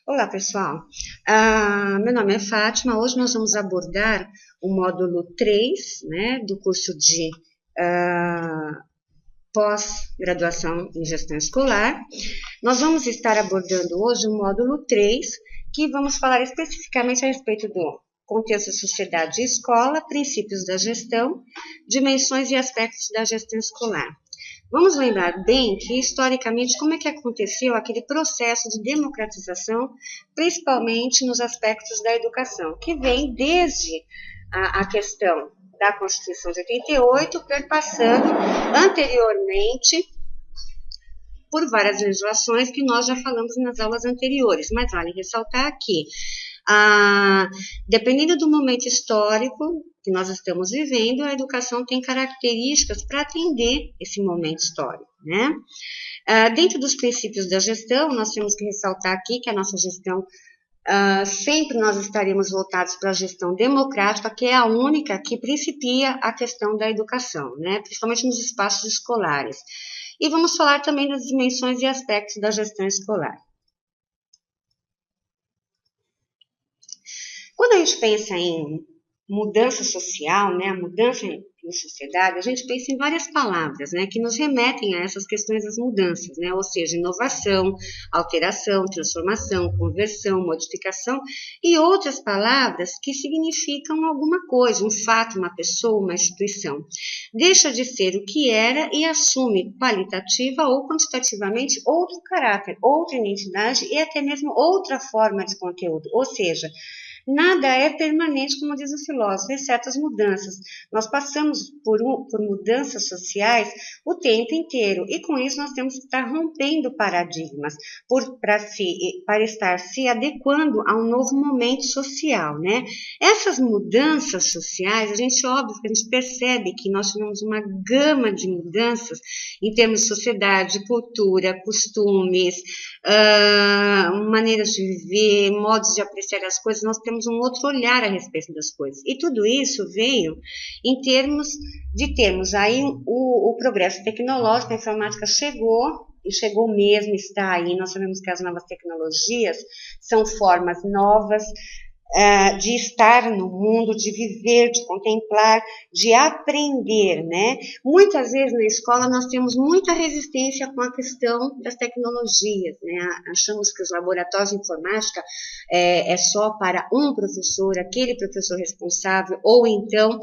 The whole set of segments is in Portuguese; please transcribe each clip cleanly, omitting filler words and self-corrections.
Olá, pessoal. Meu nome é Fátima. Hoje nós vamos abordar o módulo 3, né, do curso de pós-graduação em gestão escolar. Nós vamos estar abordando hoje o módulo 3, que vamos falar especificamente a respeito do contexto sociedade e escola, princípios da gestão, dimensões e aspectos da gestão escolar. Vamos lembrar bem que, historicamente, como é que aconteceu aquele processo de democratização, principalmente nos aspectos da educação, que vem desde a questão da Constituição de 88, perpassando anteriormente por várias legislações que nós já falamos nas aulas anteriores, mas vale ressaltar aqui. Dependendo do momento histórico que nós estamos vivendo, a educação tem características para atender esse momento histórico, né? Dentro dos princípios da gestão, nós temos que ressaltar aqui que a nossa gestão, sempre nós estaremos voltados para a gestão democrática, que é a única que principia a questão da educação, né? Principalmente nos espaços escolares. E vamos falar também das dimensões e aspectos da gestão escolar. Quando a gente pensa em mudança social, né, a mudança em sociedade, a gente pensa em várias palavras, né, que nos remetem a essas questões das mudanças, né, ou seja, inovação, alteração, transformação, conversão, modificação e outras palavras que significam alguma coisa, um fato, uma pessoa, uma instituição. Deixa de ser o que era e assume qualitativa ou quantitativamente outro caráter, outra identidade e até mesmo outra forma de conteúdo, ou seja, nada é permanente, como diz o filósofo, exceto as mudanças. Nós passamos por mudanças sociais o tempo inteiro e com isso nós temos que estar rompendo paradigmas para estar se adequando a um novo momento social, né? Essas mudanças sociais, óbvio que a gente percebe que nós tivemos uma gama de mudanças em termos de sociedade, cultura, costumes, maneiras de viver, modos de apreciar as coisas. Nós temos um outro olhar a respeito das coisas. E tudo isso veio em termos de termos aí o progresso tecnológico, a informática chegou, e chegou mesmo, está aí. Nós sabemos que as novas tecnologias são formas novas de estar no mundo, de viver, de contemplar, de aprender, né? Muitas vezes na escola nós temos muita resistência com a questão das tecnologias, né? Achamos que os laboratórios de informática é só para um professor, aquele professor responsável, ou então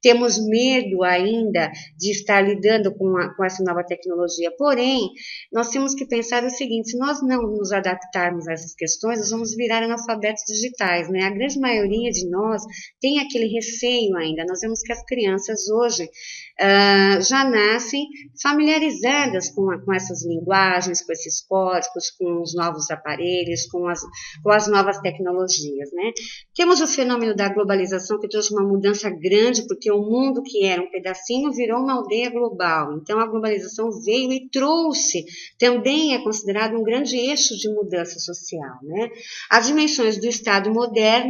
temos medo ainda de estar lidando com essa nova tecnologia. Porém, nós temos que pensar o seguinte: se nós não nos adaptarmos a essas questões, nós vamos virar analfabetos digitais, né? A grande maioria de nós tem aquele receio ainda. Nós vemos que as crianças hoje já nascem familiarizadas com essas linguagens, com esses códigos, com os novos aparelhos, com as novas tecnologias, né? Temos o fenômeno da globalização, que trouxe uma mudança grande, porque o mundo que era um pedacinho virou uma aldeia global. Então a globalização veio e trouxe, também é considerado um grande eixo de mudança social, né? As dimensões do Estado moderno,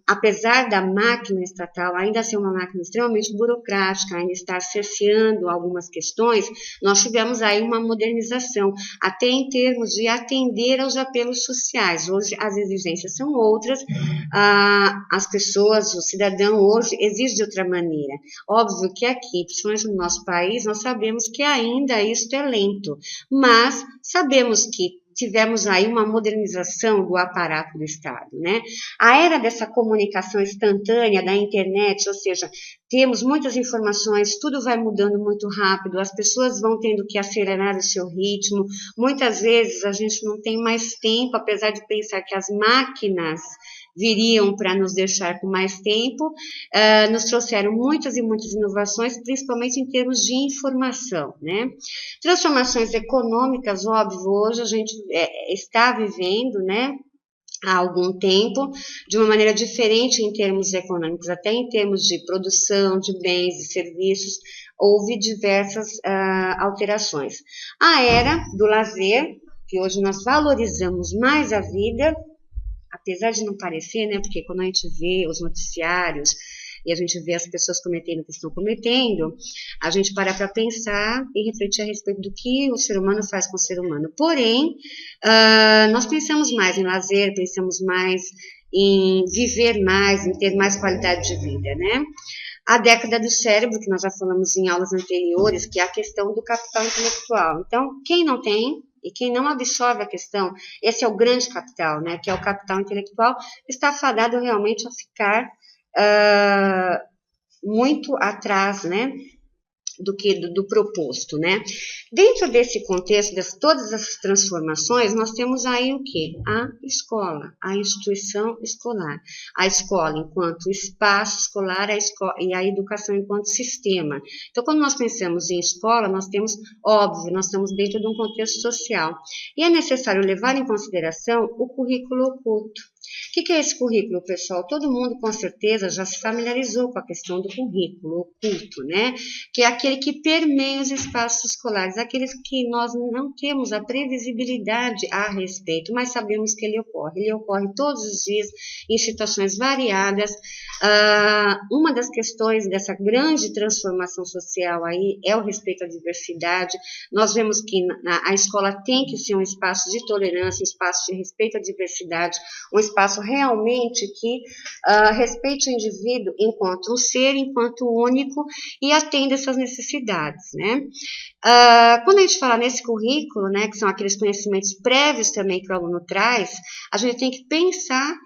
apesar da máquina estatal ainda ser uma máquina extremamente burocrática, ainda estar cerceando algumas questões, nós tivemos aí uma modernização, até em termos de atender aos apelos sociais. Hoje as exigências são outras, as pessoas, o cidadão hoje exige de outra maneira. Óbvio que aqui, principalmente no nosso país, nós sabemos que ainda isso é lento, mas sabemos que tivemos aí uma modernização do aparato do Estado, né? A era dessa comunicação instantânea, da internet, ou seja, temos muitas informações, tudo vai mudando muito rápido, as pessoas vão tendo que acelerar o seu ritmo, muitas vezes a gente não tem mais tempo, apesar de pensar que as máquinas viriam para nos deixar com mais tempo, nos trouxeram muitas e muitas inovações, principalmente em termos de informação, né? Transformações econômicas, óbvio, hoje a gente está vivendo, né, há algum tempo, de uma maneira diferente em termos econômicos, até em termos de produção de bens e serviços, houve diversas alterações. A era do lazer, que hoje nós valorizamos mais a vida, apesar de não parecer, né, porque quando a gente vê os noticiários, e a gente vê as pessoas cometendo o que estão cometendo, a gente para pensar e refletir a respeito do que o ser humano faz com o ser humano. Porém, nós pensamos mais em lazer, pensamos mais em viver mais, em ter mais qualidade de vida, né? A década do cérebro, que nós já falamos em aulas anteriores, que é a questão do capital intelectual. Então, quem não tem e quem não absorve a questão, esse é o grande capital, né, que é o capital intelectual, está fadado realmente a ficar muito atrás, né, do proposto, né? Dentro desse contexto, de todas essas transformações, nós temos aí o quê? A escola, a instituição escolar. A escola enquanto espaço escolar e a educação enquanto sistema. Então, quando nós pensamos em escola, nós temos, óbvio, nós estamos dentro de um contexto social. E é necessário levar em consideração o currículo oculto. O que é esse currículo, pessoal? Todo mundo, com certeza, já se familiarizou com a questão do currículo oculto, né? Que é aquele que permeia os espaços escolares, aqueles que nós não temos a previsibilidade a respeito, mas sabemos que ele ocorre. Ele ocorre todos os dias, em situações variadas. Uma das questões dessa grande transformação social aí é o respeito à diversidade. Nós vemos que a escola tem que ser um espaço de tolerância, um espaço de respeito à diversidade, um espaço realmente que respeite o indivíduo enquanto um ser, enquanto único e atenda essas necessidades, né? Quando a gente fala nesse currículo, né, que são aqueles conhecimentos prévios também que o aluno traz, a gente tem que pensar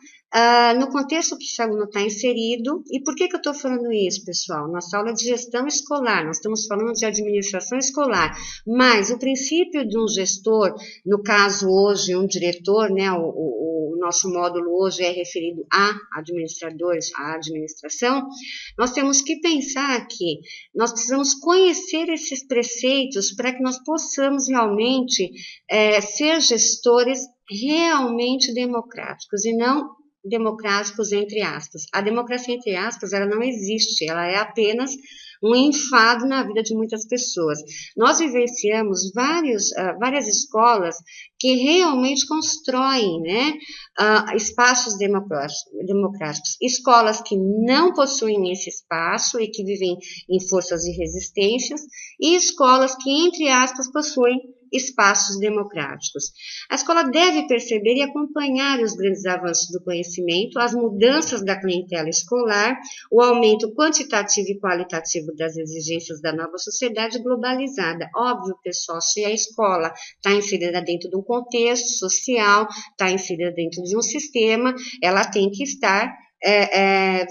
no contexto que esse aluno está inserido. E por que eu estou falando isso, pessoal? Nossa aula de gestão escolar, nós estamos falando de administração escolar, mas o princípio de um gestor, no caso hoje um diretor, né, o nosso módulo hoje é referido a administradores, a administração, nós temos que pensar que nós precisamos conhecer esses preceitos para que nós possamos realmente ser gestores realmente democráticos e não democráticos entre aspas. A democracia entre aspas, ela não existe, ela é apenas um enfado na vida de muitas pessoas. Nós vivenciamos várias escolas que realmente constroem, né, espaços democráticos, escolas que não possuem esse espaço e que vivem em forças de resistências, e escolas que, entre aspas, possuem espaços democráticos. A escola deve perceber e acompanhar os grandes avanços do conhecimento, as mudanças da clientela escolar, o aumento quantitativo e qualitativo das exigências da nova sociedade globalizada. Óbvio, pessoal, se a escola está inserida dentro de um contexto social, está inserida dentro de um sistema, ela tem que estar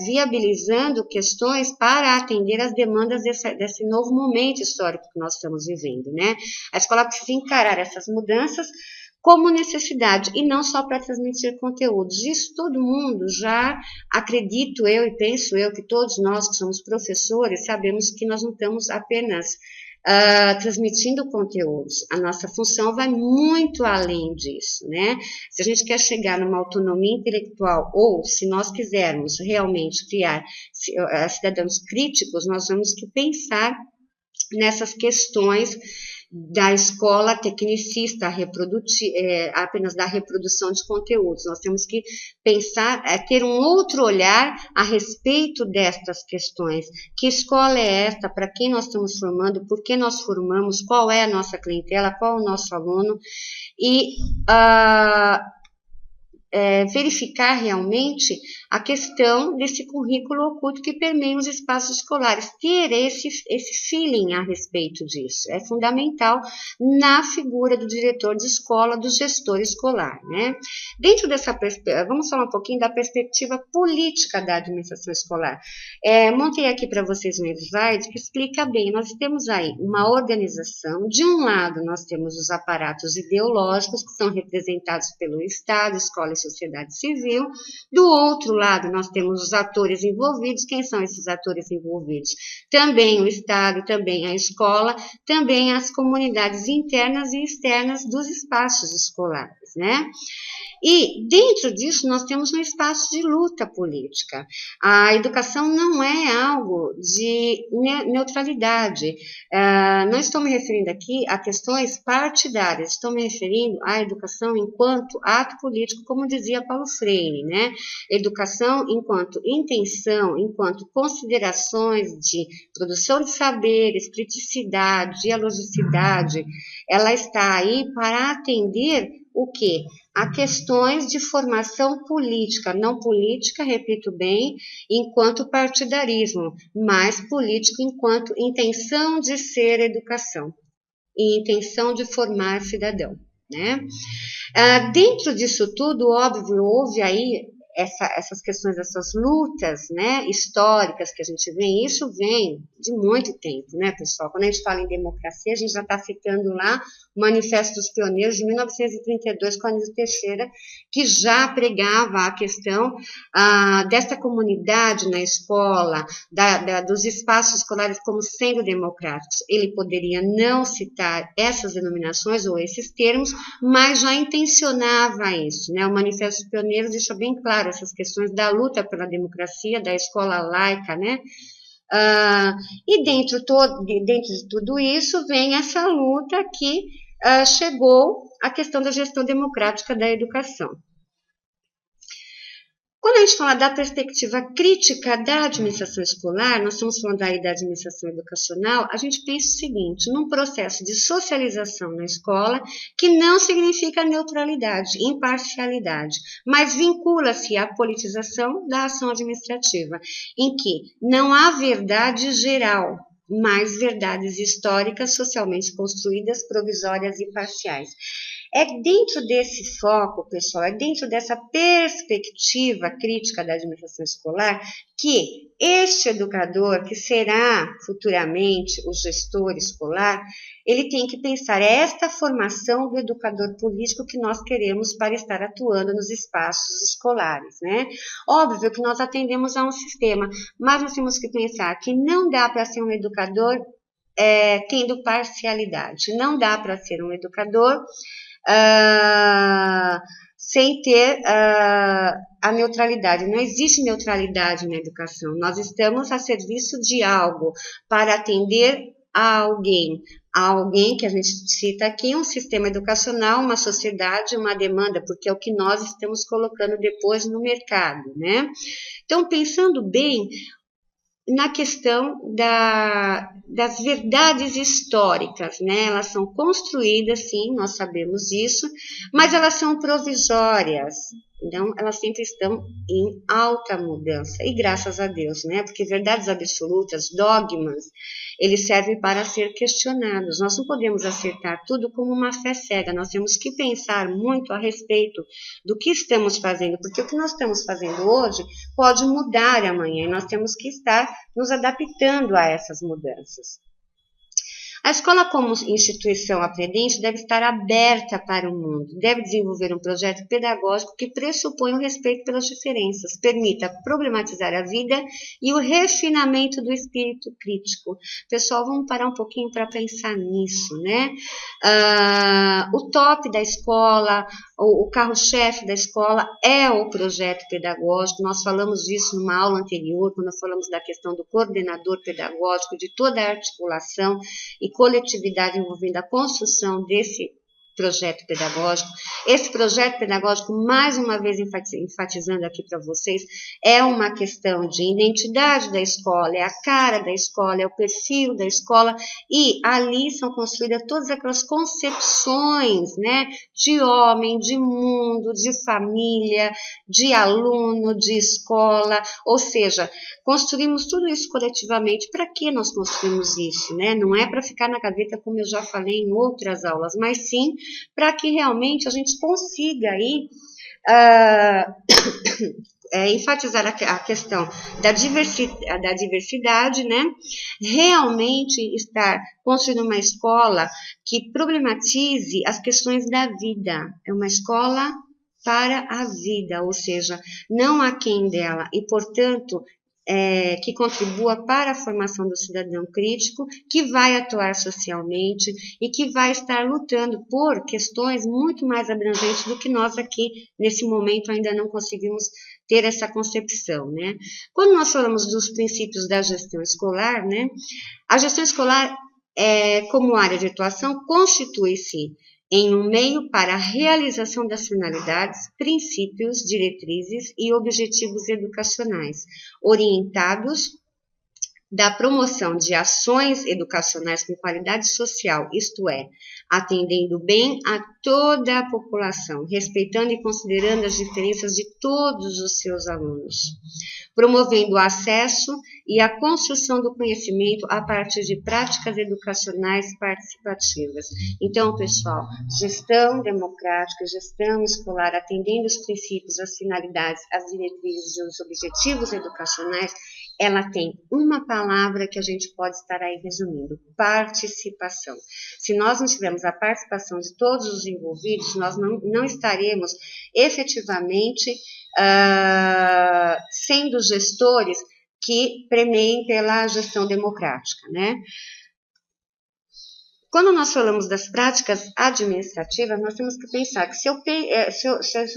viabilizando questões para atender às demandas desse novo momento histórico que nós estamos vivendo, né? A escola precisa encarar essas mudanças como necessidade e não só para transmitir conteúdos. Isso todo mundo já, acredito eu e penso eu que todos nós que somos professores sabemos que nós não estamos apenas transmitindo conteúdos. A nossa função vai muito além disso, né? Se a gente quer chegar numa autonomia intelectual ou se nós quisermos realmente criar cidadãos críticos, nós temos que pensar nessas questões da escola tecnicista, apenas da reprodução de conteúdos. Nós temos que pensar, ter um outro olhar a respeito destas questões. Que escola é esta? Para quem nós estamos formando? Por que nós formamos? Qual é a nossa clientela? Qual é o nosso aluno? E verificar realmente a questão desse currículo oculto que permeia os espaços escolares, ter esse feeling a respeito disso, é fundamental na figura do diretor de escola, do gestor escolar, né? Dentro dessa perspectiva, vamos falar um pouquinho da perspectiva política da administração escolar. Montei aqui para vocês um slide que explica bem, nós temos aí uma organização, de um lado nós temos os aparatos ideológicos que são representados pelo Estado, escola e sociedade civil, do outro lado nós temos os atores envolvidos. Quem são esses atores envolvidos? Também o Estado, também a escola, também as comunidades internas e externas dos espaços escolares, né? E dentro disso nós temos um espaço de luta política. A educação não é algo de neutralidade. Não estou me referindo aqui a questões partidárias, estou me referindo à educação enquanto ato político, como dizia Paulo Freire, né? Educação enquanto intenção, enquanto considerações de produção de saberes, criticidade, dialogicidade, ela está aí para atender o quê? A questões de formação política, não política, repito bem, enquanto partidarismo, mas político enquanto intenção de ser educação e intenção de formar cidadão, né? Dentro disso tudo, óbvio, houve aí essas questões, essas lutas, né, históricas que a gente vê, isso vem de muito tempo, né, pessoal? Quando a gente fala em democracia, a gente já está citando lá o Manifesto dos Pioneiros de 1932, com Anísio Teixeira, que já pregava a questão dessa comunidade na escola, dos espaços escolares como sendo democráticos. Ele poderia não citar essas denominações ou esses termos, mas já intencionava isso, né? O Manifesto dos Pioneiros deixa bem claro essas questões da luta pela democracia, da escola laica, né? E dentro de tudo isso vem essa luta que chegou à questão da gestão democrática da educação. Quando a gente fala da perspectiva crítica da administração escolar, nós estamos falando aí da administração educacional, a gente pensa o seguinte, num processo de socialização na escola, que não significa neutralidade, imparcialidade, mas vincula-se à politização da ação administrativa, em que não há verdade geral, mas verdades históricas socialmente construídas, provisórias e parciais. É dentro desse foco, pessoal, é dentro dessa perspectiva crítica da administração escolar que este educador, que será futuramente o gestor escolar, ele tem que pensar, é esta formação do educador político que nós queremos para estar atuando nos espaços escolares, né? Óbvio que nós atendemos a um sistema, mas nós temos que pensar que não dá para ser um educador tendo parcialidade, não dá para ser um educador sem ter a neutralidade. Não existe neutralidade na educação. Nós estamos a serviço de algo para atender a alguém que a gente cita aqui, um sistema educacional, uma sociedade, uma demanda, porque é o que nós estamos colocando depois no mercado, né? Então, pensando bem na questão das verdades históricas, né? Elas são construídas, sim, nós sabemos disso, mas elas são provisórias, então elas sempre estão em alta mudança, e graças a Deus, né? Porque verdades absolutas, dogmas, eles servem para ser questionados. Nós não podemos acertar tudo como uma fé cega, nós temos que pensar muito a respeito do que estamos fazendo, porque o que nós estamos fazendo hoje pode mudar amanhã, e nós temos que estar nos adaptando a essas mudanças. A escola, como instituição aprendente, deve estar aberta para o mundo, deve desenvolver um projeto pedagógico que pressupõe o respeito pelas diferenças, permita problematizar a vida e o refinamento do espírito crítico. Pessoal, vamos parar um pouquinho para pensar nisso, né? O top da escola, o carro-chefe da escola é o projeto pedagógico. Nós falamos disso numa aula anterior, quando falamos da questão do coordenador pedagógico, de toda a articulação e coletividade envolvendo a construção desse projeto pedagógico. Esse projeto pedagógico, mais uma vez enfatizando aqui para vocês, é uma questão de identidade da escola, é a cara da escola, é o perfil da escola, e ali são construídas todas aquelas concepções, né, de homem, de mundo, de família, de aluno, de escola, ou seja, construímos tudo isso coletivamente. Para que nós construímos isso, né? Não é para ficar na gaveta, como eu já falei em outras aulas, mas sim para que realmente a gente consiga aí enfatizar a questão da diversidade, né? Realmente estar construindo uma escola que problematize as questões da vida. É uma escola para a vida, ou seja, não aquém dela, e, portanto, que contribua para a formação do cidadão crítico, que vai atuar socialmente e que vai estar lutando por questões muito mais abrangentes do que nós aqui, nesse momento, ainda não conseguimos ter essa concepção, né? Quando nós falamos dos princípios da gestão escolar, né, a gestão escolar, como área de atuação, constitui-se em um meio para a realização das finalidades, princípios, diretrizes e objetivos educacionais, orientados da promoção de ações educacionais com qualidade social, isto é, atendendo bem a toda a população, respeitando e considerando as diferenças de todos os seus alunos, promovendo o acesso e a construção do conhecimento a partir de práticas educacionais participativas. Então, pessoal, gestão democrática, gestão escolar, atendendo os princípios, as finalidades, as diretrizes e os objetivos educacionais, ela tem uma palavra que a gente pode estar aí resumindo: participação. Se nós não tivermos a participação de todos os envolvidos, nós não estaremos efetivamente sendo gestores que premeiem pela gestão democrática, né? Quando nós falamos das práticas administrativas, nós temos que pensar que se eu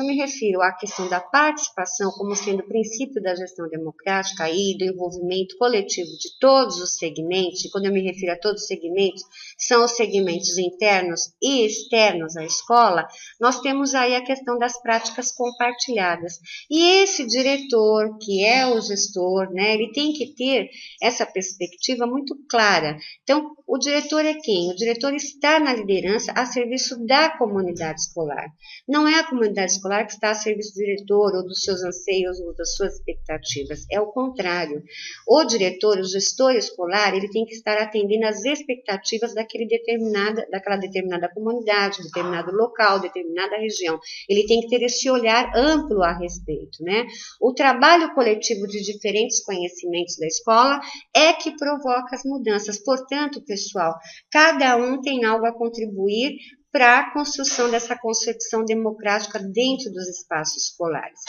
me refiro à questão da participação como sendo o princípio da gestão democrática e do envolvimento coletivo de todos os segmentos, e quando eu me refiro a todos os segmentos, são os segmentos internos e externos à escola, nós temos aí a questão das práticas compartilhadas. E esse diretor, que é o gestor, né, ele tem que ter essa perspectiva muito clara. Então, o diretor é quem? O diretor está na liderança a serviço da comunidade escolar. Não é a comunidade escolar que está a serviço do diretor ou dos seus anseios ou das suas expectativas. É o contrário. O diretor, o gestor escolar, ele tem que estar atendendo às expectativas daquela determinada comunidade, determinado local, determinada região. Ele tem que ter esse olhar amplo a respeito, né? O trabalho coletivo de diferentes conhecimentos da escola é que provoca as mudanças. Portanto, pessoal, cada um tem algo a contribuir para a construção dessa concepção democrática dentro dos espaços escolares.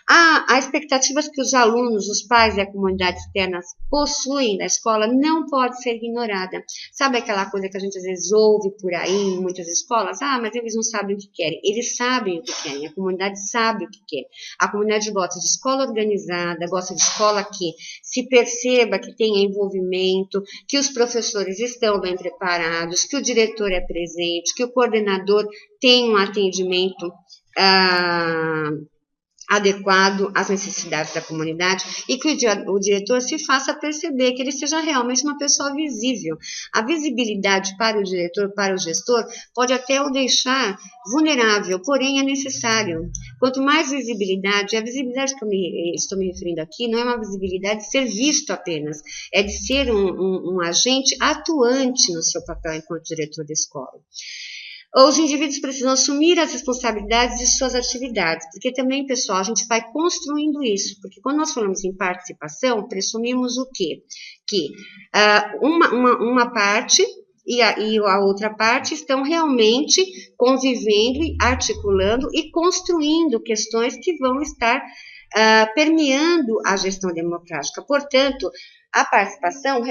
A expectativas que os alunos, os pais e a comunidade externa possuem da escola não pode ser ignorada. Sabe aquela coisa que a gente às vezes ouve por aí em muitas escolas? Ah, mas eles não sabem o que querem. Eles sabem o que querem, a comunidade sabe o que quer. A comunidade gosta de escola organizada, gosta de escola que se perceba que tenha envolvimento, que os professores estão bem preparados, que o diretor é presente, que o coordenador tem um atendimento adequado às necessidades da comunidade e que o diretor se faça perceber, que ele seja realmente uma pessoa visível. A visibilidade para o diretor, para o gestor, pode até o deixar vulnerável, porém é necessário. Quanto mais visibilidade, a visibilidade que eu estou me referindo aqui não é uma visibilidade de ser visto apenas, é de ser um agente atuante no seu papel enquanto diretor da escola. Os indivíduos precisam assumir as responsabilidades de suas atividades, porque também, pessoal, a gente vai construindo isso, porque quando nós falamos em participação, presumimos o quê? Que uma parte e a outra parte estão realmente convivendo, articulando e construindo questões que vão estar permeando a gestão democrática. Portanto, a participação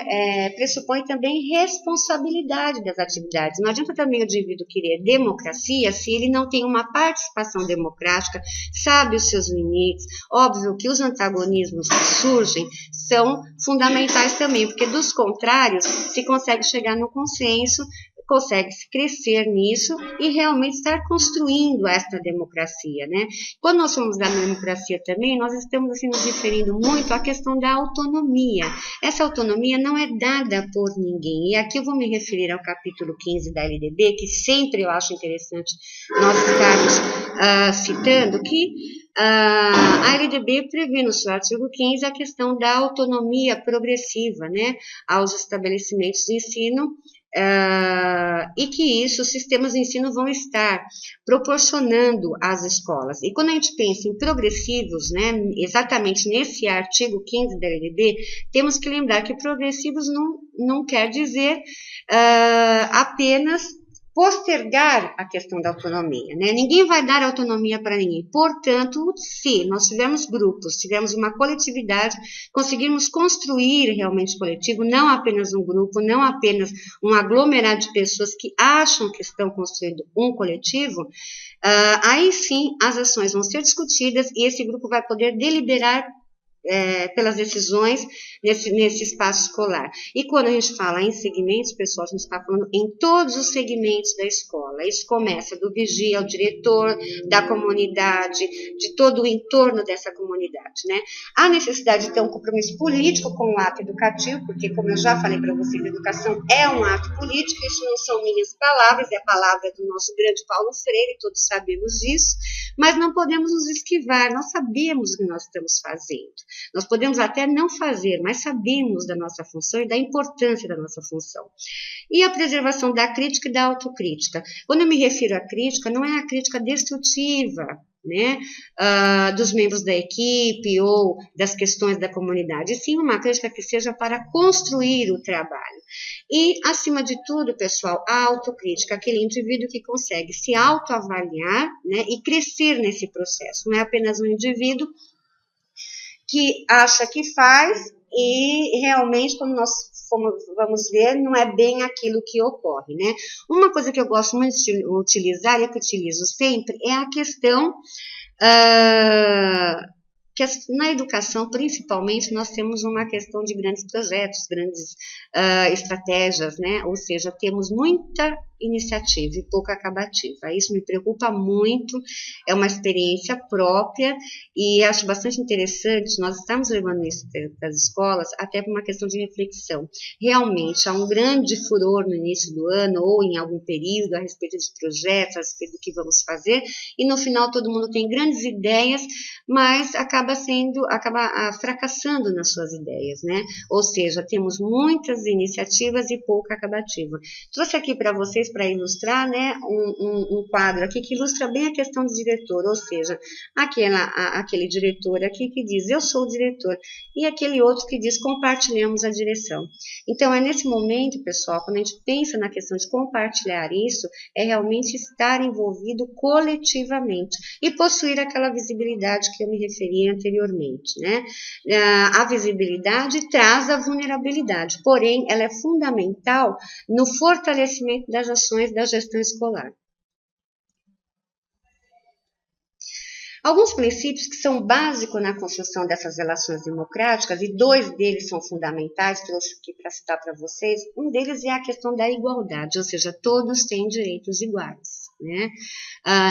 pressupõe também responsabilidade das atividades. Não adianta também o indivíduo querer democracia se ele não tem uma participação democrática, sabe os seus limites. Óbvio que os antagonismos que surgem são fundamentais também, porque dos contrários se consegue chegar no consenso, consegue-se crescer nisso e realmente estar construindo esta democracia, né? Quando nós falamos da democracia também, nós estamos assim nos referindo muito à questão da autonomia. Essa autonomia não é dada por ninguém. E aqui eu vou me referir ao capítulo 15 da LDB, que sempre eu acho interessante nós estarmos citando, que a LDB prevê no seu artigo 15 a questão da autonomia progressiva, né, aos estabelecimentos de ensino, e que isso, os sistemas de ensino vão estar proporcionando às escolas. E quando a gente pensa em progressivos, né, exatamente nesse artigo 15 da LDB, temos que lembrar que progressivos não quer dizer apenas postergar a questão da autonomia, né? Ninguém vai dar autonomia para ninguém. Portanto, se nós tivermos grupos, tivermos uma coletividade, conseguirmos construir realmente coletivo, não apenas um grupo, não apenas um aglomerado de pessoas que acham que estão construindo um coletivo, aí sim as ações vão ser discutidas e esse grupo vai poder deliberar pelas decisões nesse espaço escolar. E quando a gente fala em segmentos, pessoal, a gente está falando em todos os segmentos da escola. Isso começa do vigia ao diretor, da comunidade, de todo o entorno dessa comunidade, né? Há necessidade de ter um compromisso político com o ato educativo, porque, como eu já falei para vocês, a educação é um ato político, isso não são minhas palavras, é a palavra do nosso grande Paulo Freire, todos sabemos disso, mas não podemos nos esquivar, nós sabemos o que nós estamos fazendo. Nós podemos até não fazer, mas sabemos da nossa função e da importância da nossa função. E a preservação da crítica e da autocrítica. Quando eu me refiro à crítica, não é a crítica destrutiva, né, dos membros da equipe ou das questões da comunidade, e sim uma crítica que seja para construir o trabalho. E, acima de tudo, pessoal, a autocrítica, aquele indivíduo que consegue se autoavaliar, né, e crescer nesse processo. Não é apenas um indivíduo que acha que faz e realmente, como nós vamos ver, não é bem aquilo que ocorre, né? Uma coisa que eu gosto muito de utilizar e que utilizo sempre é a questão que na educação, principalmente, nós temos uma questão de grandes projetos, grandes estratégias, né? Ou seja, temos muita iniciativa e pouca acabativa. Isso me preocupa muito, é uma experiência própria e acho bastante interessante nós estamos levando isso para as escolas até por uma questão de reflexão. Realmente, há um grande furor no início do ano ou em algum período a respeito de projetos, a respeito do que vamos fazer, e no final todo mundo tem grandes ideias, mas acaba fracassando nas suas ideias, né? Ou seja, temos muitas iniciativas e pouca acabativa. Trouxe aqui para vocês, para ilustrar, né, um quadro aqui que ilustra bem a questão do diretor, ou seja, aquele diretor aqui que diz, eu sou o diretor, e aquele outro que diz, compartilhamos a direção. Então, é nesse momento, pessoal, quando a gente pensa na questão de compartilhar isso, é realmente estar envolvido coletivamente e possuir aquela visibilidade que eu me referi anteriormente, né? A visibilidade traz a vulnerabilidade, porém, ela é fundamental no fortalecimento das ações da gestão escolar. Alguns princípios que são básicos na construção dessas relações democráticas, e dois deles são fundamentais, trouxe aqui para citar para vocês, um deles é a questão da igualdade, ou seja, todos têm direitos iguais, né?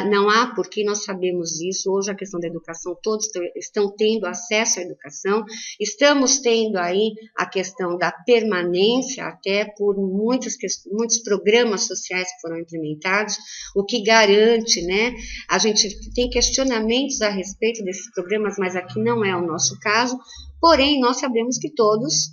Não há, porque nós sabemos isso, hoje a questão da educação, todos estão tendo acesso à educação, estamos tendo aí a questão da permanência, até por muitos programas sociais que foram implementados, o que garante, né? A gente tem questionamentos a respeito desses programas, mas aqui não é o nosso caso, porém nós sabemos que todos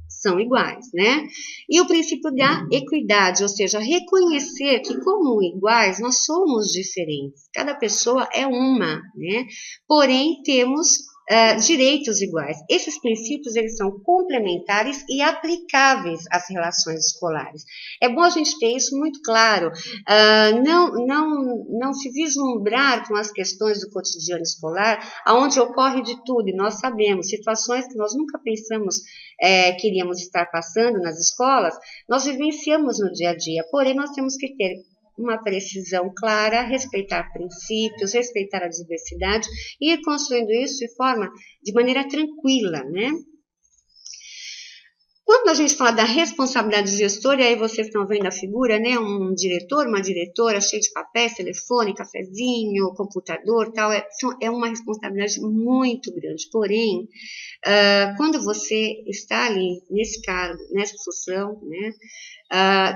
são iguais, né? E o princípio da equidade, ou seja, reconhecer que como iguais nós somos diferentes, cada pessoa é uma, né? Porém temos direitos iguais. Esses princípios eles são complementares e aplicáveis às relações escolares. É bom a gente ter isso muito claro, não se vislumbrar com as questões do cotidiano escolar, onde ocorre de tudo, e nós sabemos, situações que nós nunca pensamos que iríamos estar passando nas escolas, nós vivenciamos no dia a dia, porém nós temos que ter uma precisão clara, respeitar princípios, respeitar a diversidade e ir construindo isso de maneira tranquila, né? Quando a gente fala da responsabilidade do gestor, e aí vocês estão vendo a figura, né? Um diretor, uma diretora, cheio de papéis, telefone, cafezinho, computador, tal, é uma responsabilidade muito grande. Porém, quando você está ali nesse cargo, nessa função, né?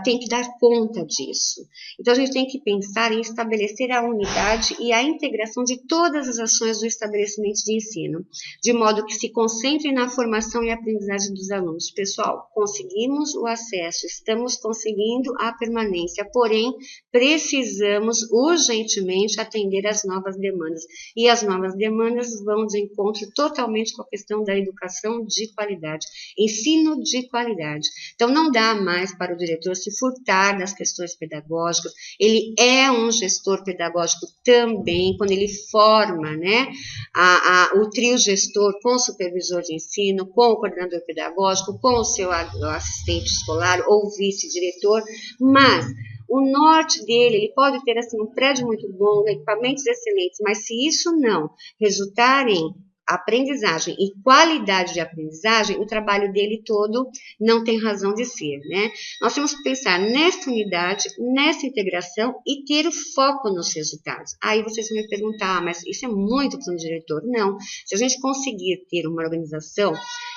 Tem que dar conta disso. Então, a gente tem que pensar em estabelecer a unidade e a integração de todas as ações do estabelecimento de ensino, de modo que se concentre na formação e aprendizagem dos alunos. Pessoal, conseguimos o acesso, estamos conseguindo a permanência, porém, precisamos urgentemente atender às novas demandas. E as novas demandas vão de encontro totalmente com a questão da educação de qualidade, ensino de qualidade. Então, não dá mais para o diretor se furtar das questões pedagógicas, ele é um gestor pedagógico também, quando ele forma, né, o trio gestor com o supervisor de ensino, com o coordenador pedagógico, com o seu assistente escolar ou vice-diretor, mas o norte dele, ele pode ter assim um prédio muito bom, equipamentos excelentes, mas se isso não resultarem aprendizagem e qualidade de aprendizagem, o trabalho dele todo não tem razão de ser, né? Nós temos que pensar nessa unidade, nessa integração e ter o foco nos resultados. Aí vocês vão me perguntar, mas isso é muito para um diretor? Não. Se a gente conseguir ter uma organização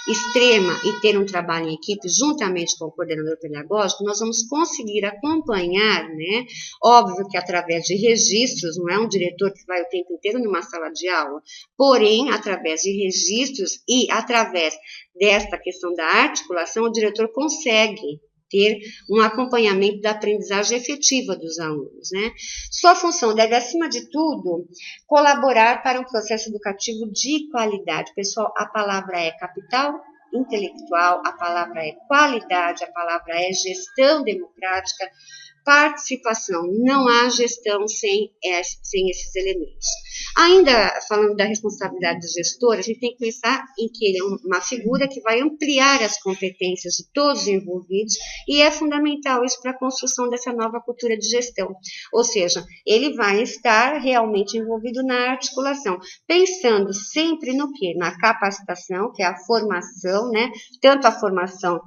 extrema e ter um trabalho em equipe juntamente com o coordenador pedagógico, nós vamos conseguir acompanhar, né? Óbvio que através de registros, não é um diretor que vai o tempo inteiro numa sala de aula, porém, através de registros e através desta questão da articulação, o diretor consegue ter um acompanhamento da aprendizagem efetiva dos alunos, né? Sua função deve, acima de tudo, colaborar para um processo educativo de qualidade. Pessoal, a palavra é capital intelectual, a palavra é qualidade, a palavra é gestão democrática, participação. Não há gestão sem esses elementos. Ainda falando da responsabilidade do gestor, a gente tem que pensar em que ele é uma figura que vai ampliar as competências de todos os envolvidos e é fundamental isso para a construção dessa nova cultura de gestão. Ou seja, ele vai estar realmente envolvido na articulação, pensando sempre no quê? Na capacitação, que é a formação, né? Tanto a formação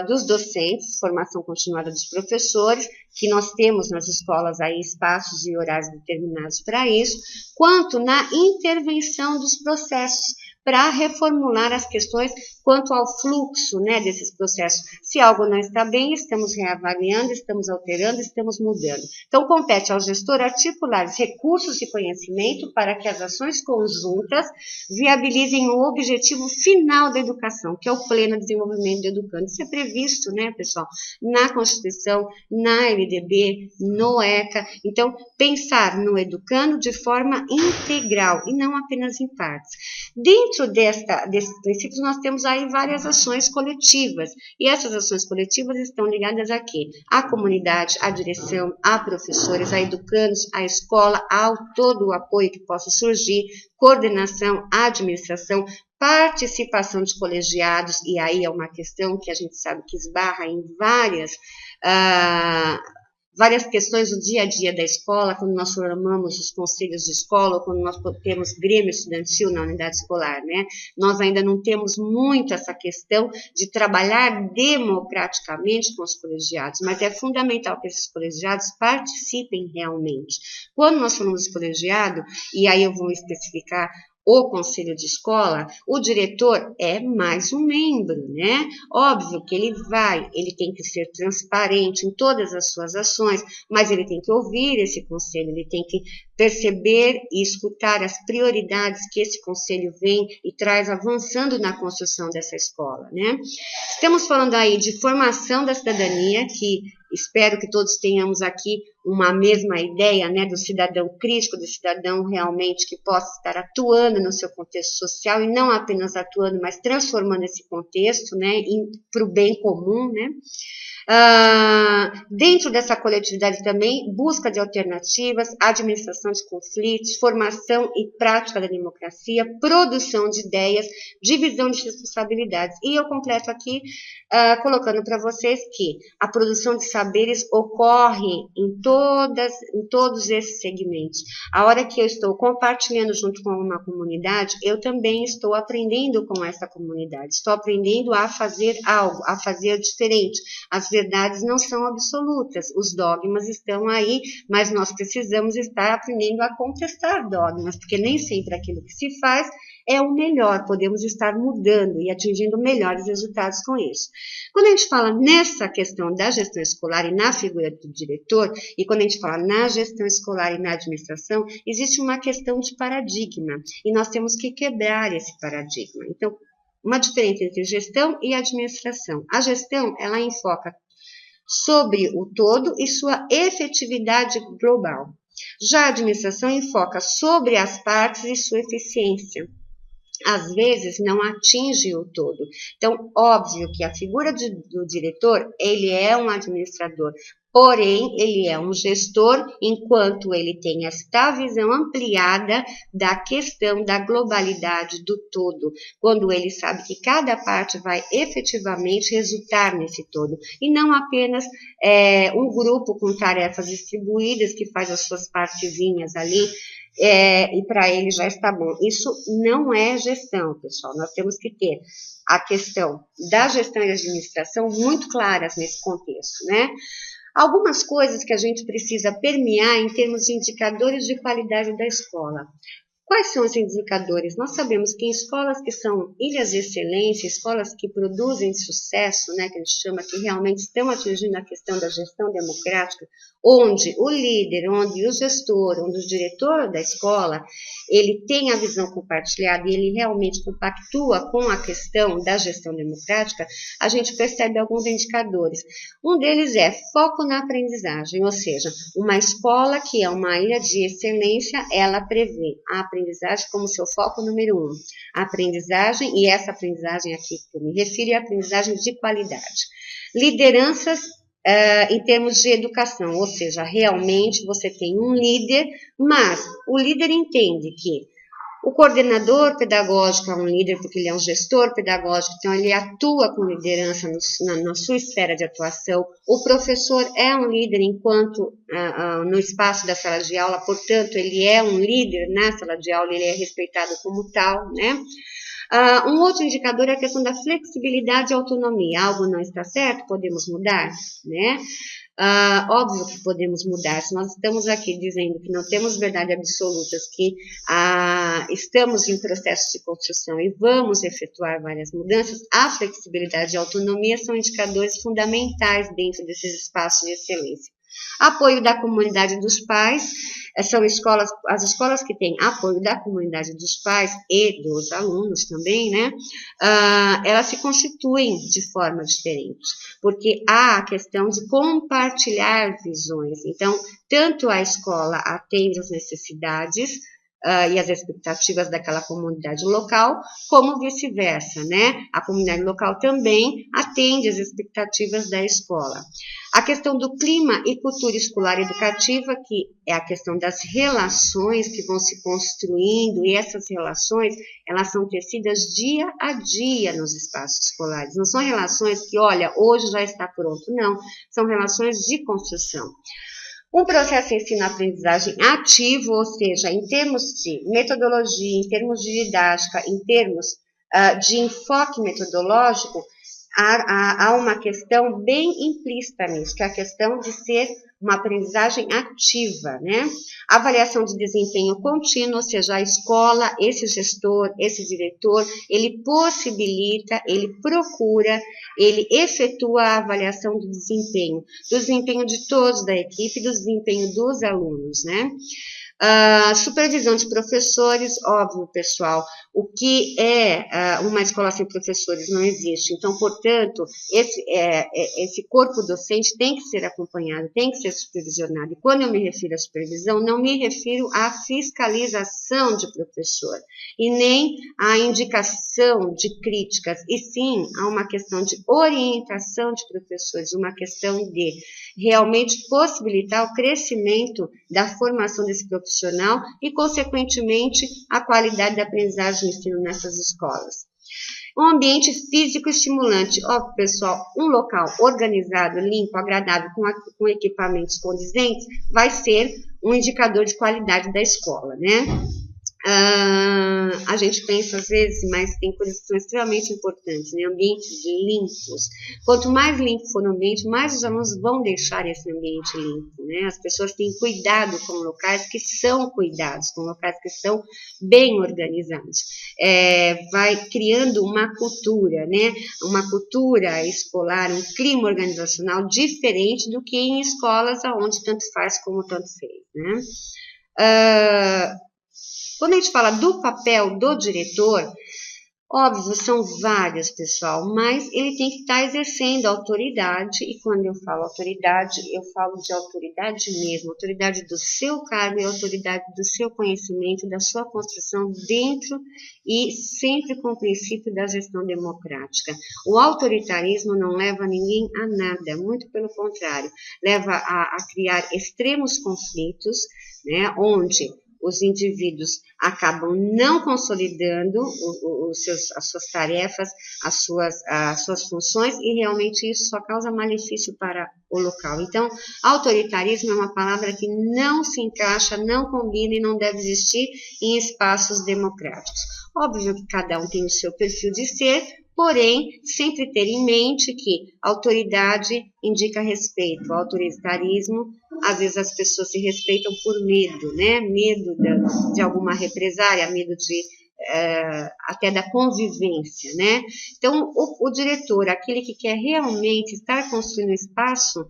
dos docentes, formação continuada dos professores, que nós temos nas escolas aí espaços e horários determinados para isso, quanto na intervenção dos processos para reformular as questões quanto ao fluxo, né, desses processos. Se algo não está bem, estamos reavaliando, estamos alterando, estamos mudando. Então, compete ao gestor articular os recursos de conhecimento para que as ações conjuntas viabilizem o objetivo final da educação, que é o pleno desenvolvimento do educando. Isso é previsto, né, pessoal, na Constituição, na LDB, no ECA. Então, pensar no educando de forma integral e não apenas em partes. Dentro desses princípios, nós temos aí várias ações coletivas, e essas ações coletivas estão ligadas a quê? À comunidade, à direção, a professores, a educandos, à escola, ao todo o apoio que possa surgir, coordenação, administração, participação de colegiados, e aí é uma questão que a gente sabe que esbarra em várias questões do dia a dia da escola, quando nós formamos os conselhos de escola, ou quando nós temos grêmio estudantil na unidade escolar, né? Nós ainda não temos muito essa questão de trabalhar democraticamente com os colegiados, mas é fundamental que esses colegiados participem realmente. Quando nós falamos de colegiado, e aí eu vou especificar o conselho de escola, o diretor é mais um membro, né? Óbvio que ele tem que ser transparente em todas as suas ações, mas ele tem que ouvir esse conselho, ele tem que perceber e escutar as prioridades que esse conselho vem e traz avançando na construção dessa escola, né? Estamos falando aí de formação da cidadania, que espero que todos tenhamos aqui uma mesma ideia, né, do cidadão crítico, do cidadão realmente que possa estar atuando no seu contexto social e não apenas atuando, mas transformando esse contexto, né, para o bem comum, né. Dentro dessa coletividade também, busca de alternativas, administração de conflitos, formação e prática da democracia, produção de ideias, divisão de responsabilidades. E eu completo aqui colocando para vocês que a produção de saberes ocorre em todos esses segmentos. A hora que eu estou compartilhando junto com uma comunidade, eu também estou aprendendo com essa comunidade, estou aprendendo a fazer algo, a fazer diferente. As verdades não são absolutas, os dogmas estão aí, mas nós precisamos estar aprendendo a contestar dogmas, porque nem sempre aquilo que se faz é o melhor, podemos estar mudando e atingindo melhores resultados com isso. Quando a gente fala nessa questão da gestão escolar e na figura do diretor, e quando a gente fala na gestão escolar e na administração, existe uma questão de paradigma, e nós temos que quebrar esse paradigma. Então, uma diferença entre gestão e administração. A gestão, ela enfoca sobre o todo e sua efetividade global. Já a administração enfoca sobre as partes e sua eficiência. Às vezes não atinge o todo. Então, óbvio que a figura do diretor, ele é um administrador, Porém, ele é um gestor enquanto ele tem esta visão ampliada da questão da globalidade do todo, quando ele sabe que cada parte vai efetivamente resultar nesse todo, e não apenas um grupo com tarefas distribuídas que faz as suas partezinhas ali, e para ele já está bom. Isso não é gestão, pessoal. Nós temos que ter a questão da gestão e administração muito claras nesse contexto, né? Algumas coisas que a gente precisa permear em termos de indicadores de qualidade da escola. Quais são os indicadores? Nós sabemos que em escolas que são ilhas de excelência, escolas que produzem sucesso, né, que a gente chama que realmente estão atingindo a questão da gestão democrática, onde o líder, onde o gestor, onde o diretor da escola, ele tem a visão compartilhada e ele realmente compactua com a questão da gestão democrática, a gente percebe alguns indicadores. Um deles é foco na aprendizagem, ou seja, uma escola que é uma ilha de excelência, ela prevê a aprendizagem como seu foco número 1. A aprendizagem, e essa aprendizagem aqui que eu me refiro, é a aprendizagem de qualidade. Lideranças em termos de educação, ou seja, realmente você tem um líder, mas o líder entende que o coordenador pedagógico é um líder porque ele é um gestor pedagógico, então ele atua com liderança na sua esfera de atuação. O professor é um líder enquanto no espaço da sala de aula, portanto, ele é um líder na sala de aula, ele é respeitado como tal, né? Um outro indicador é a questão da flexibilidade e autonomia. Algo não está certo, podemos mudar, né? Óbvio que podemos mudar. Se nós estamos aqui dizendo que não temos verdades absolutas, que estamos em processo de construção e vamos efetuar várias mudanças, a flexibilidade e a autonomia são indicadores fundamentais dentro desses espaços de excelência. Apoio da comunidade dos pais, são as escolas que têm apoio da comunidade dos pais e dos alunos também, né? Elas se constituem de forma diferente, porque há a questão de compartilhar visões. Então, tanto a escola atende às necessidades e as expectativas daquela comunidade local, como vice-versa, né? A comunidade local também atende às expectativas da escola. A questão do clima e cultura escolar educativa, que é a questão das relações que vão se construindo, e essas relações, elas são tecidas dia a dia nos espaços escolares. Não são relações que, olha, hoje já está pronto, não. São relações de construção. Um processo de ensino-aprendizagem ativo, ou seja, em termos de metodologia, em termos de didática, em termos de enfoque metodológico, há uma questão bem implícita nisso, que é a questão de ser uma aprendizagem ativa, né? Avaliação de desempenho contínuo, ou seja, a escola, esse gestor, esse diretor, ele possibilita, ele procura, ele efetua a avaliação do desempenho de todos da equipe, do desempenho dos alunos, né? Supervisão de professores, óbvio, pessoal, o que é uma escola sem professores não existe. Então, portanto, esse corpo docente tem que ser acompanhado, tem que ser supervisionado. E quando eu me refiro à supervisão, não me refiro à fiscalização de professor, e nem à indicação de críticas, e sim a uma questão de orientação de professores, uma questão de realmente possibilitar o crescimento da formação desse profissional e, consequentemente, a qualidade da aprendizagem e ensino nessas escolas. Um ambiente físico estimulante, ó, pessoal, um local organizado, limpo, agradável, com equipamentos condizentes, vai ser um indicador de qualidade da escola, né? A gente pensa às vezes, mas tem coisas que são extremamente importantes, né? Ambientes limpos. Quanto mais limpo for o ambiente, mais os alunos vão deixar esse ambiente limpo, né? As pessoas têm cuidado com locais que são cuidados, com locais que são bem organizados. Vai criando uma cultura, né? Uma cultura escolar, um clima organizacional diferente do que em escolas onde tanto faz como tanto fez, né? Quando a gente fala do papel do diretor, Óbvio, são várias, pessoal, mas ele tem que estar exercendo autoridade, e quando eu falo autoridade, eu falo de autoridade mesmo, autoridade do seu cargo e autoridade do seu conhecimento, da sua construção dentro e sempre com o princípio da gestão democrática. O autoritarismo não leva ninguém a nada, muito pelo contrário, leva a criar extremos conflitos, né, onde os indivíduos acabam não consolidando as suas tarefas, as suas funções, e realmente isso só causa malefício para o local. Então, autoritarismo é uma palavra que não se encaixa, não combina e não deve existir em espaços democráticos. Óbvio que cada um tem o seu perfil de ser, porém, sempre ter em mente que autoridade indica respeito. O autoritarismo, às vezes as pessoas se respeitam por medo, né? Medo de alguma represália, medo até da convivência, né? Então, o diretor, aquele que quer realmente estar construindo um espaço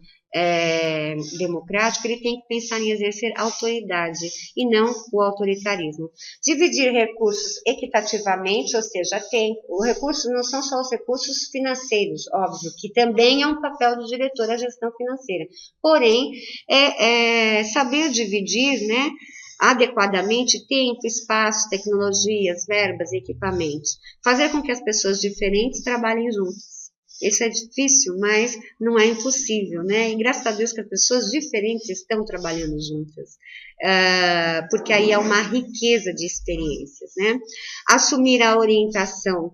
democrático, ele tem que pensar em exercer autoridade e não o autoritarismo. Dividir recursos equitativamente, ou seja, os recursos não são só os recursos financeiros, óbvio, que também é um papel do diretor a gestão financeira, porém, saber dividir, né, adequadamente tempo, espaço, tecnologias, verbas, equipamentos, fazer com que as pessoas diferentes trabalhem juntas. Isso é difícil, mas não é impossível, né? E graças a Deus que as pessoas diferentes estão trabalhando juntas, porque aí é uma riqueza de experiências, né? Assumir a orientação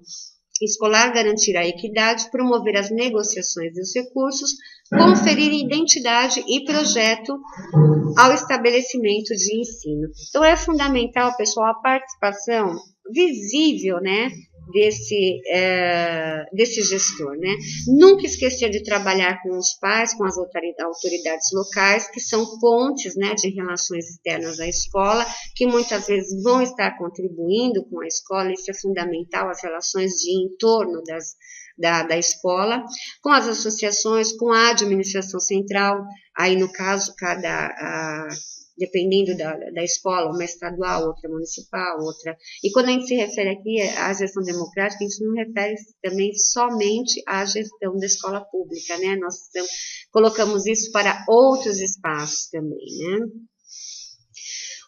escolar, garantir a equidade, promover as negociações dos recursos, conferir identidade e projeto ao estabelecimento de ensino. Então, é fundamental, pessoal, a participação visível, né, desse gestor, né? Nunca esquecer de trabalhar com os pais, com as autoridades locais, que são pontes, né, de relações externas à escola, que muitas vezes vão estar contribuindo com a escola. Isso é fundamental, as relações de entorno da escola, com as associações, com a administração central, aí no caso, dependendo da escola, uma estadual, outra municipal, outra. E quando a gente se refere aqui à gestão democrática, a gente não refere também somente à gestão da escola pública, né? Nós colocamos isso para outros espaços também, né?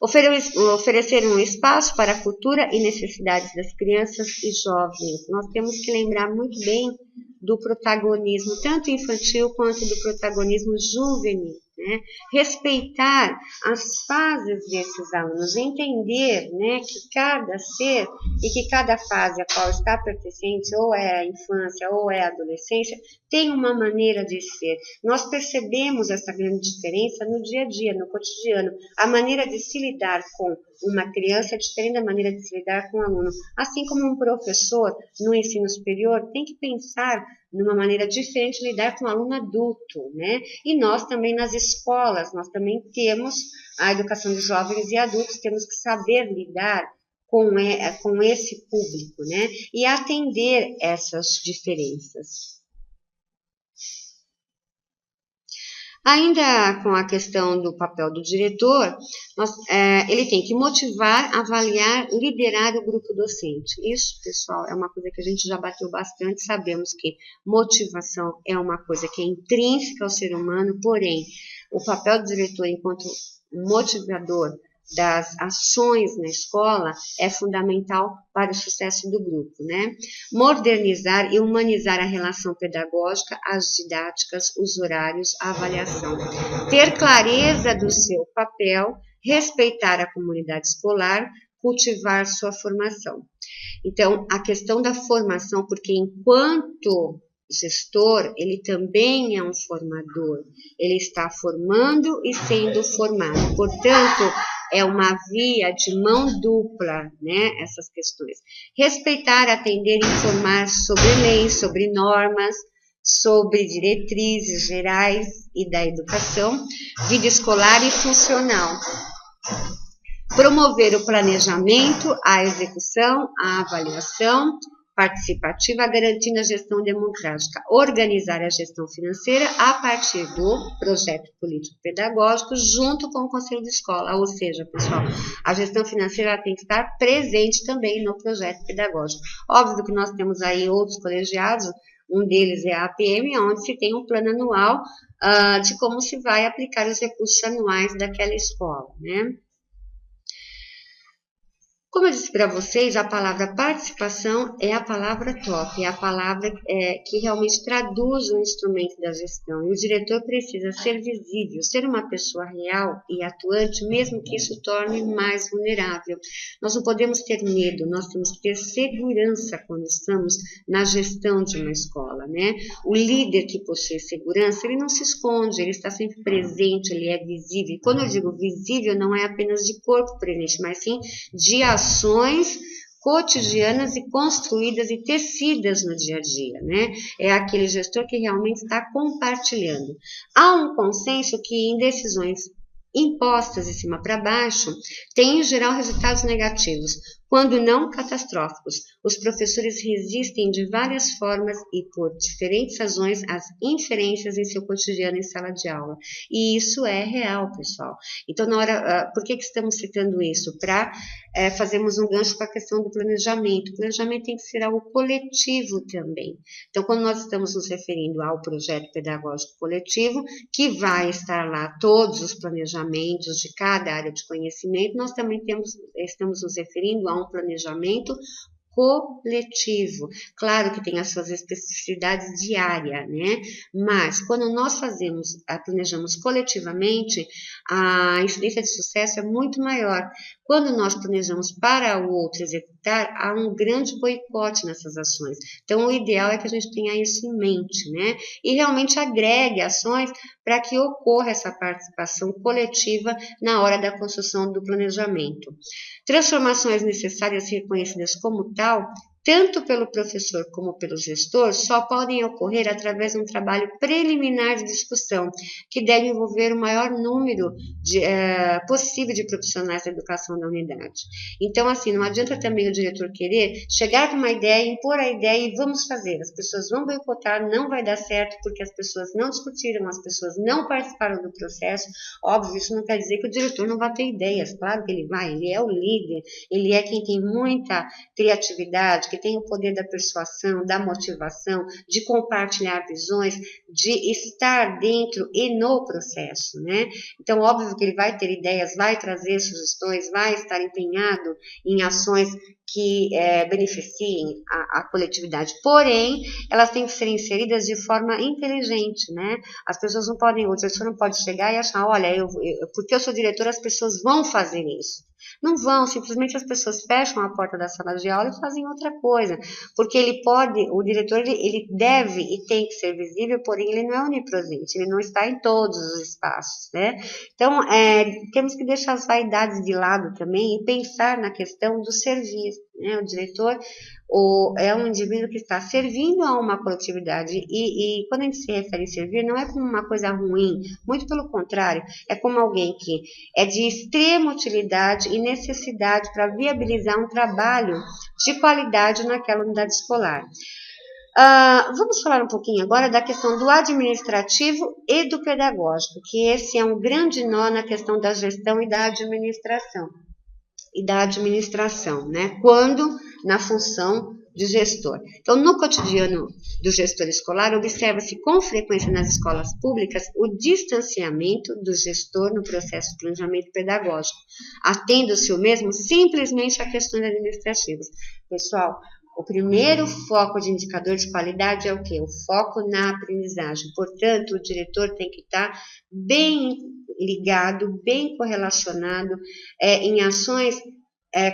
Oferecer um espaço para a cultura e necessidades das crianças e jovens. Nós temos que lembrar muito bem do protagonismo, tanto infantil quanto do protagonismo juvenil, né? Respeitar as fases desses alunos, entender, né, que cada ser e que cada fase a qual está pertencente, ou é a infância ou é a adolescência, tem uma maneira de ser. Nós percebemos essa grande diferença no dia a dia, no cotidiano. A maneira de se lidar com uma criança é diferente da maneira de se lidar com um aluno. Assim como um professor no ensino superior tem que pensar numa maneira diferente de lidar com um aluno adulto, né? E nós também nas escolas, nós também temos a educação de jovens e adultos, temos que saber lidar com esse público, né? E atender essas diferenças. Ainda com a questão do papel do diretor, ele tem que motivar, avaliar, liderar o grupo docente. Isso, pessoal, é uma coisa que a gente já bateu bastante. Sabemos que motivação é uma coisa que é intrínseca ao ser humano, porém, o papel do diretor enquanto motivador das ações na escola é fundamental para o sucesso do grupo, né? Modernizar e humanizar a relação pedagógica, as didáticas, os horários, a avaliação. Ter clareza do seu papel, respeitar a comunidade escolar, cultivar sua formação. Então, a questão da formação, porque enquanto gestor, ele também é um formador, ele está formando e sendo formado, portanto, é uma via de mão dupla, né, essas questões. Respeitar, atender, informar sobre leis, sobre normas, sobre diretrizes gerais e da educação, vida escolar e funcional. Promover o planejamento, a execução, a avaliação, participativa, garantindo a gestão democrática, organizar a gestão financeira a partir do projeto político-pedagógico junto com o conselho de escola, ou seja, pessoal, a gestão financeira tem que estar presente também no projeto pedagógico. Óbvio que nós temos aí outros colegiados, um deles é a APM, onde se tem um plano anual de como se vai aplicar os recursos anuais daquela escola, né? Como eu disse para vocês, a palavra participação é a palavra top, é a palavra que realmente traduz o instrumento da gestão. E o diretor precisa ser visível, ser uma pessoa real e atuante, mesmo que isso torne mais vulnerável. Nós não podemos ter medo, nós temos que ter segurança quando estamos na gestão de uma escola, né? O líder que possui segurança, ele não se esconde, ele está sempre presente, ele é visível. E quando eu digo visível, não é apenas de corpo presente, mas sim de ações cotidianas e construídas e tecidas no dia a dia, né? É aquele gestor que realmente está compartilhando. Há um consenso que em decisões impostas de cima para baixo tem em geral resultados negativos, quando não catastróficos. Os professores resistem de várias formas e por diferentes razões às inferências em seu cotidiano em sala de aula. E isso é real, pessoal. Então, por que estamos citando isso? Para fazermos um gancho para a questão do planejamento. O planejamento tem que ser algo coletivo também. Então, quando nós estamos nos referindo ao projeto pedagógico coletivo, que vai estar lá todos os planejamentos de cada área de conhecimento, nós também estamos nos referindo a um planejamento coletivo. Claro que tem as suas especificidades de área, né? Mas quando nós planejamos coletivamente, a incidência de sucesso é muito maior. Quando nós planejamos para o outro executar, há um grande boicote nessas ações. Então, o ideal é que a gente tenha isso em mente, né? E realmente agregue ações para que ocorra essa participação coletiva na hora da construção do planejamento. Transformações necessárias reconhecidas como tal, tanto pelo professor como pelo gestor, só podem ocorrer através de um trabalho preliminar de discussão, que deve envolver o maior número possível de profissionais da educação da unidade. Então, assim, não adianta também o diretor querer chegar com uma ideia, impor a ideia e vamos fazer. As pessoas vão boicotar, não vai dar certo, porque as pessoas não discutiram, as pessoas não participaram do processo. Óbvio, isso não quer dizer que o diretor não vai ter ideias, claro que ele vai, ele é o líder, ele é quem tem muita criatividade, que tem o poder da persuasão, da motivação, de compartilhar visões, de estar dentro e no processo, né? Então, óbvio que ele vai ter ideias, vai trazer sugestões, vai estar empenhado em ações que beneficiem a coletividade, porém, elas têm que ser inseridas de forma inteligente, né? As pessoas não podem, o diretor não pode chegar e achar, olha, porque eu sou diretor, as pessoas vão fazer isso. Não vão, simplesmente as pessoas fecham a porta da sala de aula e fazem outra coisa, porque o diretor, ele deve e tem que ser visível, porém ele não é onipresente, ele não está em todos os espaços, né? Então, temos que deixar as vaidades de lado também e pensar na questão do servir, né? O diretor é um indivíduo que está servindo a uma coletividade e quando a gente se refere a servir, não é como uma coisa ruim, muito pelo contrário, é como alguém que é de extrema utilidade e necessidade para viabilizar um trabalho de qualidade naquela unidade escolar. Vamos falar um pouquinho agora da questão do administrativo e do pedagógico, que esse é um grande nó na questão da gestão e da administração. Né? Quando na função de gestor. Então, no cotidiano do gestor escolar, observa-se com frequência nas escolas públicas o distanciamento do gestor no processo de planejamento pedagógico, atendo-se o mesmo simplesmente a questões administrativas. Pessoal, o primeiro foco de indicador de qualidade é o quê? O foco na aprendizagem. Portanto, o diretor tem que estar bem ligado, bem correlacionado em ações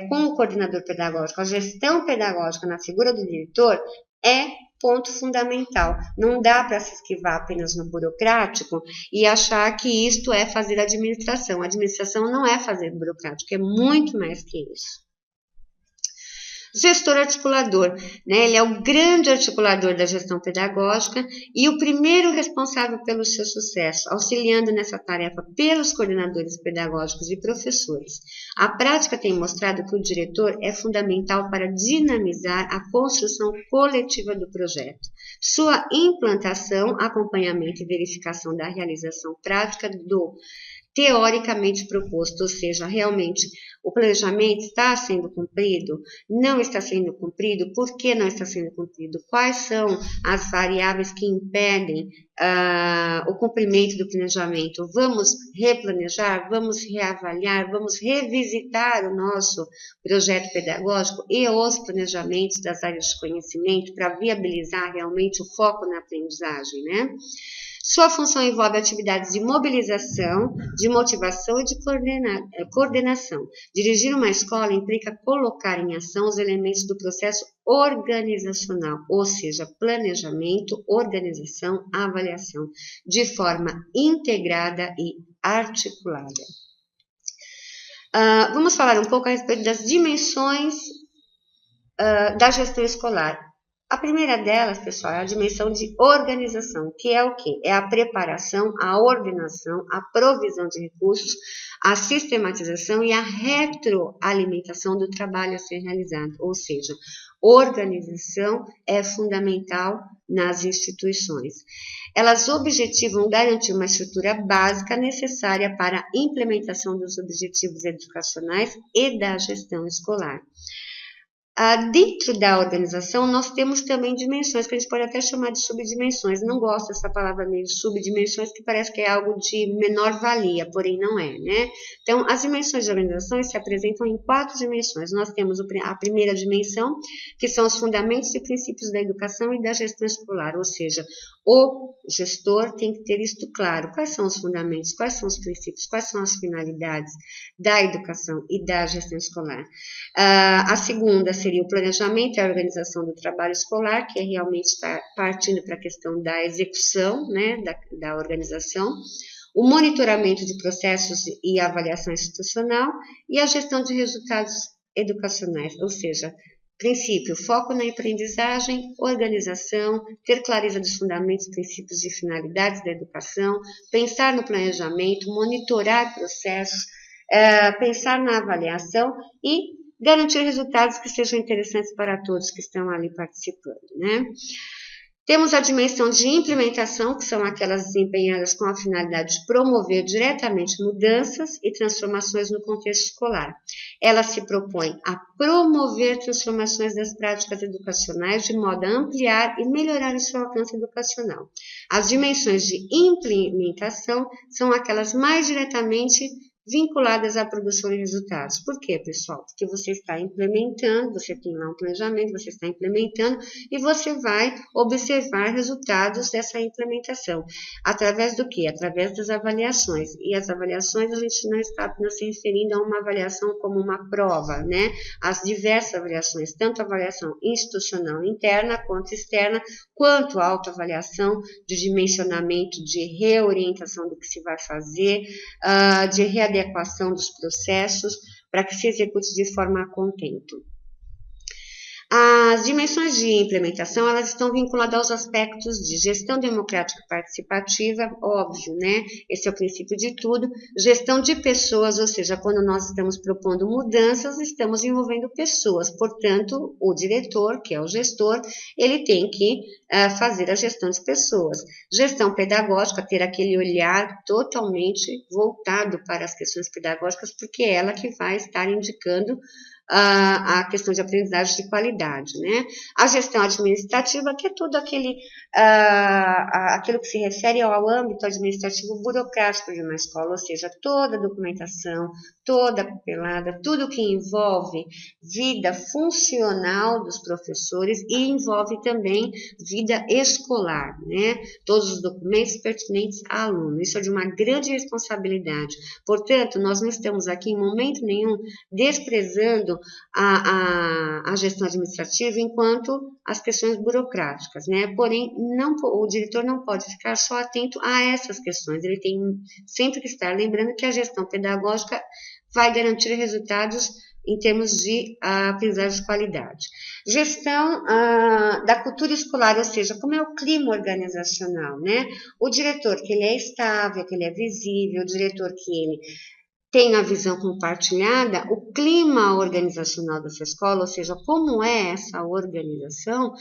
com o coordenador pedagógico. A gestão pedagógica na figura do diretor é ponto fundamental. Não dá para se esquivar apenas no burocrático e achar que isto é fazer administração. A administração não é fazer burocrático, é muito mais que isso. Gestor articulador, né? Ele é o grande articulador da gestão pedagógica e o primeiro responsável pelo seu sucesso, auxiliando nessa tarefa pelos coordenadores pedagógicos e professores. A prática tem mostrado que o diretor é fundamental para dinamizar a construção coletiva do projeto, sua implantação, acompanhamento e verificação da realização prática do teoricamente proposto, ou seja, realmente o planejamento está sendo cumprido, não está sendo cumprido, por que não está sendo cumprido, quais são as variáveis que impedem o cumprimento do planejamento, vamos replanejar, vamos reavaliar, vamos revisitar o nosso projeto pedagógico e os planejamentos das áreas de conhecimento para viabilizar realmente o foco na aprendizagem, né? Sua função envolve atividades de mobilização, de motivação e de coordenação. Dirigir uma escola implica colocar em ação os elementos do processo organizacional, ou seja, planejamento, organização, avaliação, de forma integrada e articulada. Vamos falar um pouco a respeito das dimensões da gestão escolar. A primeira delas, pessoal, é a dimensão de organização, que é o quê? É a preparação, a ordenação, a provisão de recursos, a sistematização e a retroalimentação do trabalho a ser realizado. Ou seja, organização é fundamental nas instituições. Elas objetivam garantir uma estrutura básica necessária para a implementação dos objetivos educacionais e da gestão escolar. Dentro da organização, nós temos também dimensões, que a gente pode até chamar de subdimensões. Não gosto dessa palavra meio subdimensões, que parece que é algo de menor valia, porém não é, né? Então, as dimensões de organizações se apresentam em 4 dimensões. Nós temos a primeira dimensão, que são os fundamentos e princípios da educação e da gestão escolar, ou seja, o gestor tem que ter isto claro. Quais são os fundamentos, quais são os princípios, quais são as finalidades da educação e da gestão escolar. A segunda seria o planejamento e a organização do trabalho escolar, que é realmente estar partindo para a questão da execução, né, da organização, o monitoramento de processos e avaliação institucional e a gestão de resultados educacionais, ou seja, princípio, foco na aprendizagem, organização, ter clareza dos fundamentos, princípios e finalidades da educação, pensar no planejamento, monitorar processos, pensar na avaliação e garantir resultados que sejam interessantes para todos que estão ali participando, né? Temos a dimensão de implementação, que são aquelas desempenhadas com a finalidade de promover diretamente mudanças e transformações no contexto escolar. Ela se propõe a promover transformações das práticas educacionais de modo a ampliar e melhorar o seu alcance educacional. As dimensões de implementação são aquelas mais diretamente vinculadas à produção de resultados. Por quê, pessoal? Porque você está implementando, você tem lá um planejamento, você está implementando e você vai observar resultados dessa implementação. Através do quê? Através das avaliações. E as avaliações a gente não está apenas se referindo a uma avaliação como uma prova, né? As diversas avaliações, tanto a avaliação institucional interna quanto externa, quanto a autoavaliação de dimensionamento, de reorientação do que se vai fazer, de readequação dos processos para que se execute de forma a contento. As dimensões de implementação, elas estão vinculadas aos aspectos de gestão democrática participativa, óbvio, né? Esse é o princípio de tudo. Gestão de pessoas, ou seja, quando nós estamos propondo mudanças, estamos envolvendo pessoas. Portanto, o diretor, que é o gestor, ele tem que fazer a gestão de pessoas. Gestão pedagógica, ter aquele olhar totalmente voltado para as questões pedagógicas, porque é ela que vai estar indicando a questão de aprendizagem de qualidade, né? A gestão administrativa, que é tudo aquilo que se refere ao âmbito administrativo burocrático de uma escola, ou seja, toda a documentação, toda a papelada, tudo que envolve vida funcional dos professores e envolve também vida escolar, né? Todos os documentos pertinentes ao aluno. Isso é de uma grande responsabilidade. Portanto, nós não estamos aqui em momento nenhum desprezando a gestão administrativa enquanto as questões burocráticas, né? Porém, o diretor não pode ficar só atento a essas questões, ele tem sempre que estar lembrando que a gestão pedagógica vai garantir resultados em termos de aprendizagem de qualidade. Gestão da cultura escolar, ou seja, como é o clima organizacional, né? O diretor que ele é estável, que ele é visível, o diretor que ele tem a visão compartilhada, o clima organizacional dessa escola, ou seja, como é essa organização,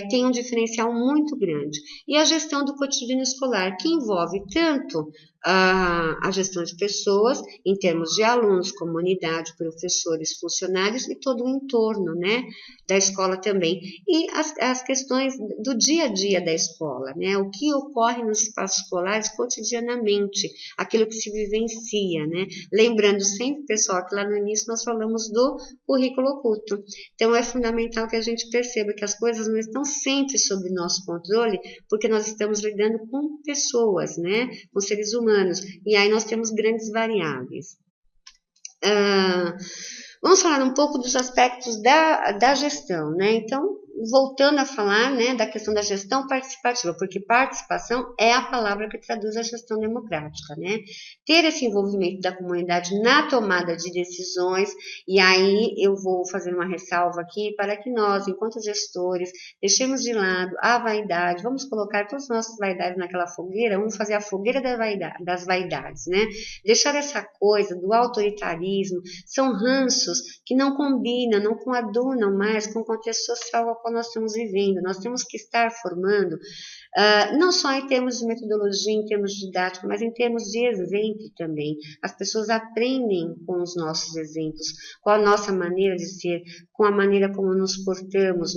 tem um diferencial muito grande. E a gestão do cotidiano escolar, que envolve tanto a gestão de pessoas, em termos de alunos, comunidade, professores, funcionários e todo o entorno, né, da escola também. E as questões do dia a dia da escola, né, o que ocorre nos espaços escolares cotidianamente, aquilo que se vivencia, né. Lembrando sempre, pessoal, que lá no início nós falamos do currículo oculto. Então, é fundamental que a gente perceba que as coisas não estão sempre sob nosso controle, porque nós estamos lidando com pessoas, né, com seres humanos. E aí nós temos grandes variáveis. Vamos falar um pouco dos aspectos da gestão, né? Então, voltando a falar, né, da questão da gestão participativa, porque participação é a palavra que traduz a gestão democrática, né? Ter esse envolvimento da comunidade na tomada de decisões, e aí eu vou fazer uma ressalva aqui para que nós, enquanto gestores, deixemos de lado a vaidade, vamos colocar todas as nossas vaidades naquela fogueira, vamos fazer a fogueira das vaidades, né? Deixar essa coisa do autoritarismo, são ranços que não combinam, não coadunam mais com o contexto social ao qual nós estamos vivendo. Nós temos que estar formando, não só em termos de metodologia, em termos de didática, mas em termos de exemplo também. As pessoas aprendem com os nossos exemplos, com a nossa maneira de ser, com a maneira como nos portamos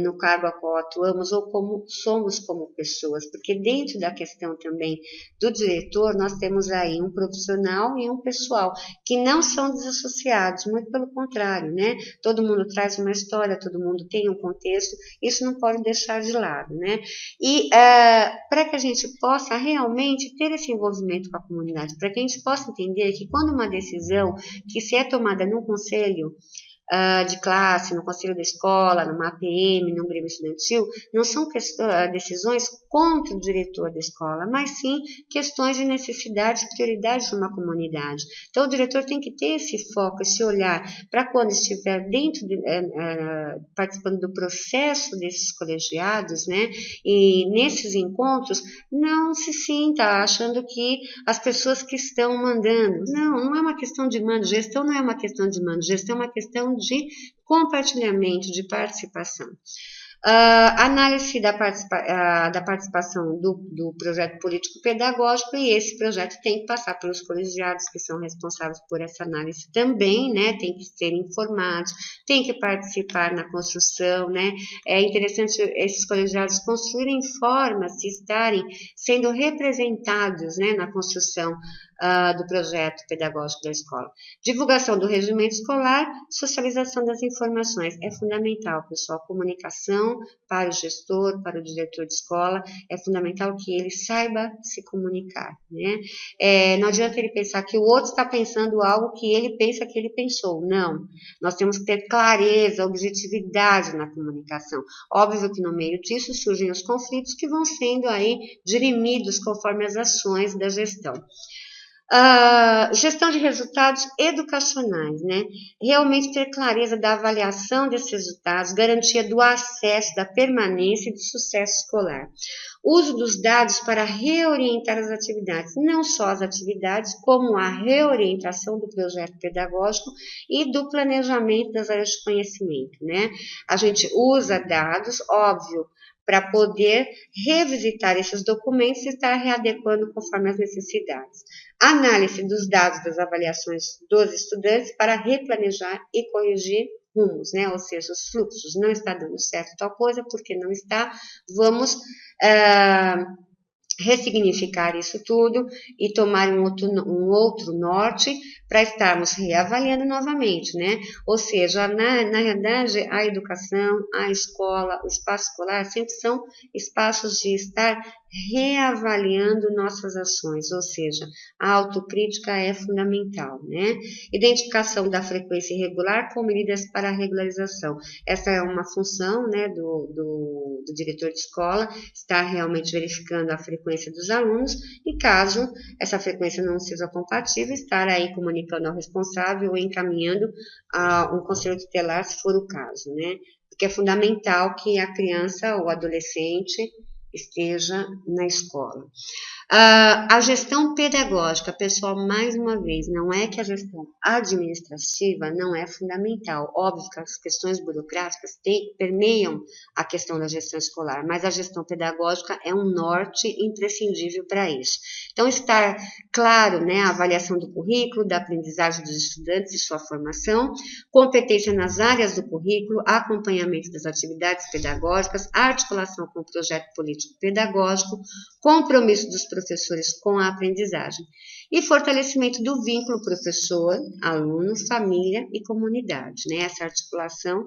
no cargo a qual atuamos ou como somos como pessoas, porque dentro da questão também do diretor, nós temos aí um profissional e um pessoal que não são desassociados, muito pelo contrário, né? Todo mundo traz uma história, todo mundo tem um contexto, isso não pode deixar de lado, né? E para que a gente possa realmente ter esse envolvimento com a comunidade, para que a gente possa entender que quando uma decisão que se é tomada num conselho de classe, no conselho da escola, numa APM, num grêmio estudantil, não são decisões contra o diretor da escola, mas sim questões de necessidade e prioridade de uma comunidade. Então, o diretor tem que ter esse foco, esse olhar, para quando estiver participando do processo desses colegiados, né, e nesses encontros, não se sinta achando que as pessoas que estão mandando. Não é uma questão de mando, gestão não é uma questão de mando, gestão é uma questão de compartilhamento, de participação. Análise da participação do projeto político-pedagógico, e esse projeto tem que passar pelos colegiados que são responsáveis por essa análise também, né? Tem que ser informados, tem que participar na construção, né? É interessante esses colegiados construírem formas de estarem sendo representados, né, na construção do projeto pedagógico da escola. Divulgação do regimento escolar, socialização das informações. É fundamental, pessoal, comunicação para o gestor, para o diretor de escola, é fundamental que ele saiba se comunicar, né? Não adianta ele pensar que o outro está pensando algo que ele pensa que ele pensou, não. Nós temos que ter clareza, objetividade na comunicação. Óbvio que no meio disso surgem os conflitos que vão sendo aí dirimidos conforme as ações da gestão. Gestão de resultados educacionais, né? Realmente ter clareza da avaliação desses resultados, garantia do acesso, da permanência e do sucesso escolar. Uso dos dados para reorientar as atividades, não só as atividades, como a reorientação do projeto pedagógico e do planejamento das áreas de conhecimento, né? A gente usa dados, óbvio, para poder revisitar esses documentos e estar readequando conforme as necessidades. Análise dos dados das avaliações dos estudantes para replanejar e corrigir rumos, né? Ou seja, os fluxos. Não está dando certo tal coisa, porque não está, vamos ressignificar isso tudo e tomar um outro norte para estarmos reavaliando novamente, né? Ou seja, na realidade, a educação, a escola, o espaço escolar sempre são espaços de estar reavaliando nossas ações, ou seja, a autocrítica é fundamental, né? Identificação da frequência irregular com medidas para a regularização. Essa é uma função, né, do diretor de escola, estar realmente verificando a frequência dos alunos e caso essa frequência não seja compatível, estar aí comunicando ao responsável ou encaminhando a um conselho tutelar, se for o caso, né? Porque é fundamental que a criança ou adolescente esteja na escola. A gestão pedagógica, pessoal, mais uma vez, não é que a gestão administrativa não é fundamental. Óbvio que as questões burocráticas permeiam a questão da gestão escolar, mas a gestão pedagógica é um norte imprescindível para isso. Então, estar claro, né, a avaliação do currículo, da aprendizagem dos estudantes e sua formação, competência nas áreas do currículo, acompanhamento das atividades pedagógicas, articulação com o projeto político-pedagógico, compromisso dos professores com a aprendizagem e fortalecimento do vínculo professor, aluno, família e comunidade, né? Essa articulação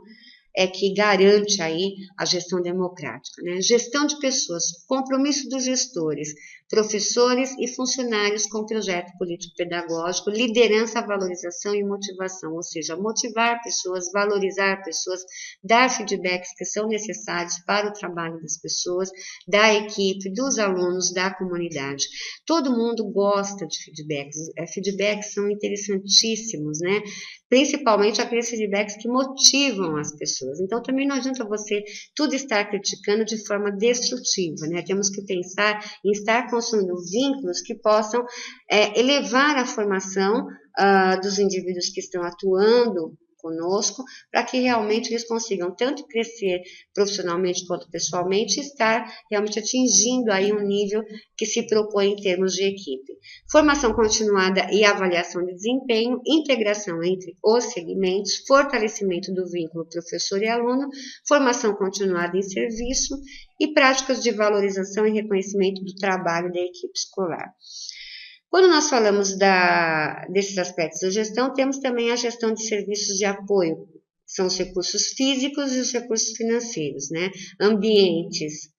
é que garante aí a gestão democrática, né? Gestão de pessoas, compromisso dos gestores, professores e funcionários com projeto político-pedagógico, liderança, valorização e motivação, ou seja, motivar pessoas, valorizar pessoas, dar feedbacks que são necessários para o trabalho das pessoas, da equipe, dos alunos, da comunidade. Todo mundo gosta de feedbacks, feedbacks são interessantíssimos, né? Principalmente aqueles feedbacks que motivam as pessoas. Então, também não adianta você tudo estar criticando de forma destrutiva, né? Temos que pensar em estar construindo vínculos que possam elevar a formação dos indivíduos que estão atuando conosco, para que realmente eles consigam tanto crescer profissionalmente quanto pessoalmente e estar realmente atingindo aí um nível que se propõe em termos de equipe. Formação continuada e avaliação de desempenho, integração entre os segmentos, fortalecimento do vínculo professor e aluno, formação continuada em serviço e práticas de valorização e reconhecimento do trabalho da equipe escolar. Quando nós falamos desses aspectos da gestão, temos também a gestão de serviços de apoio, são os recursos físicos e os recursos financeiros, né? Ambientes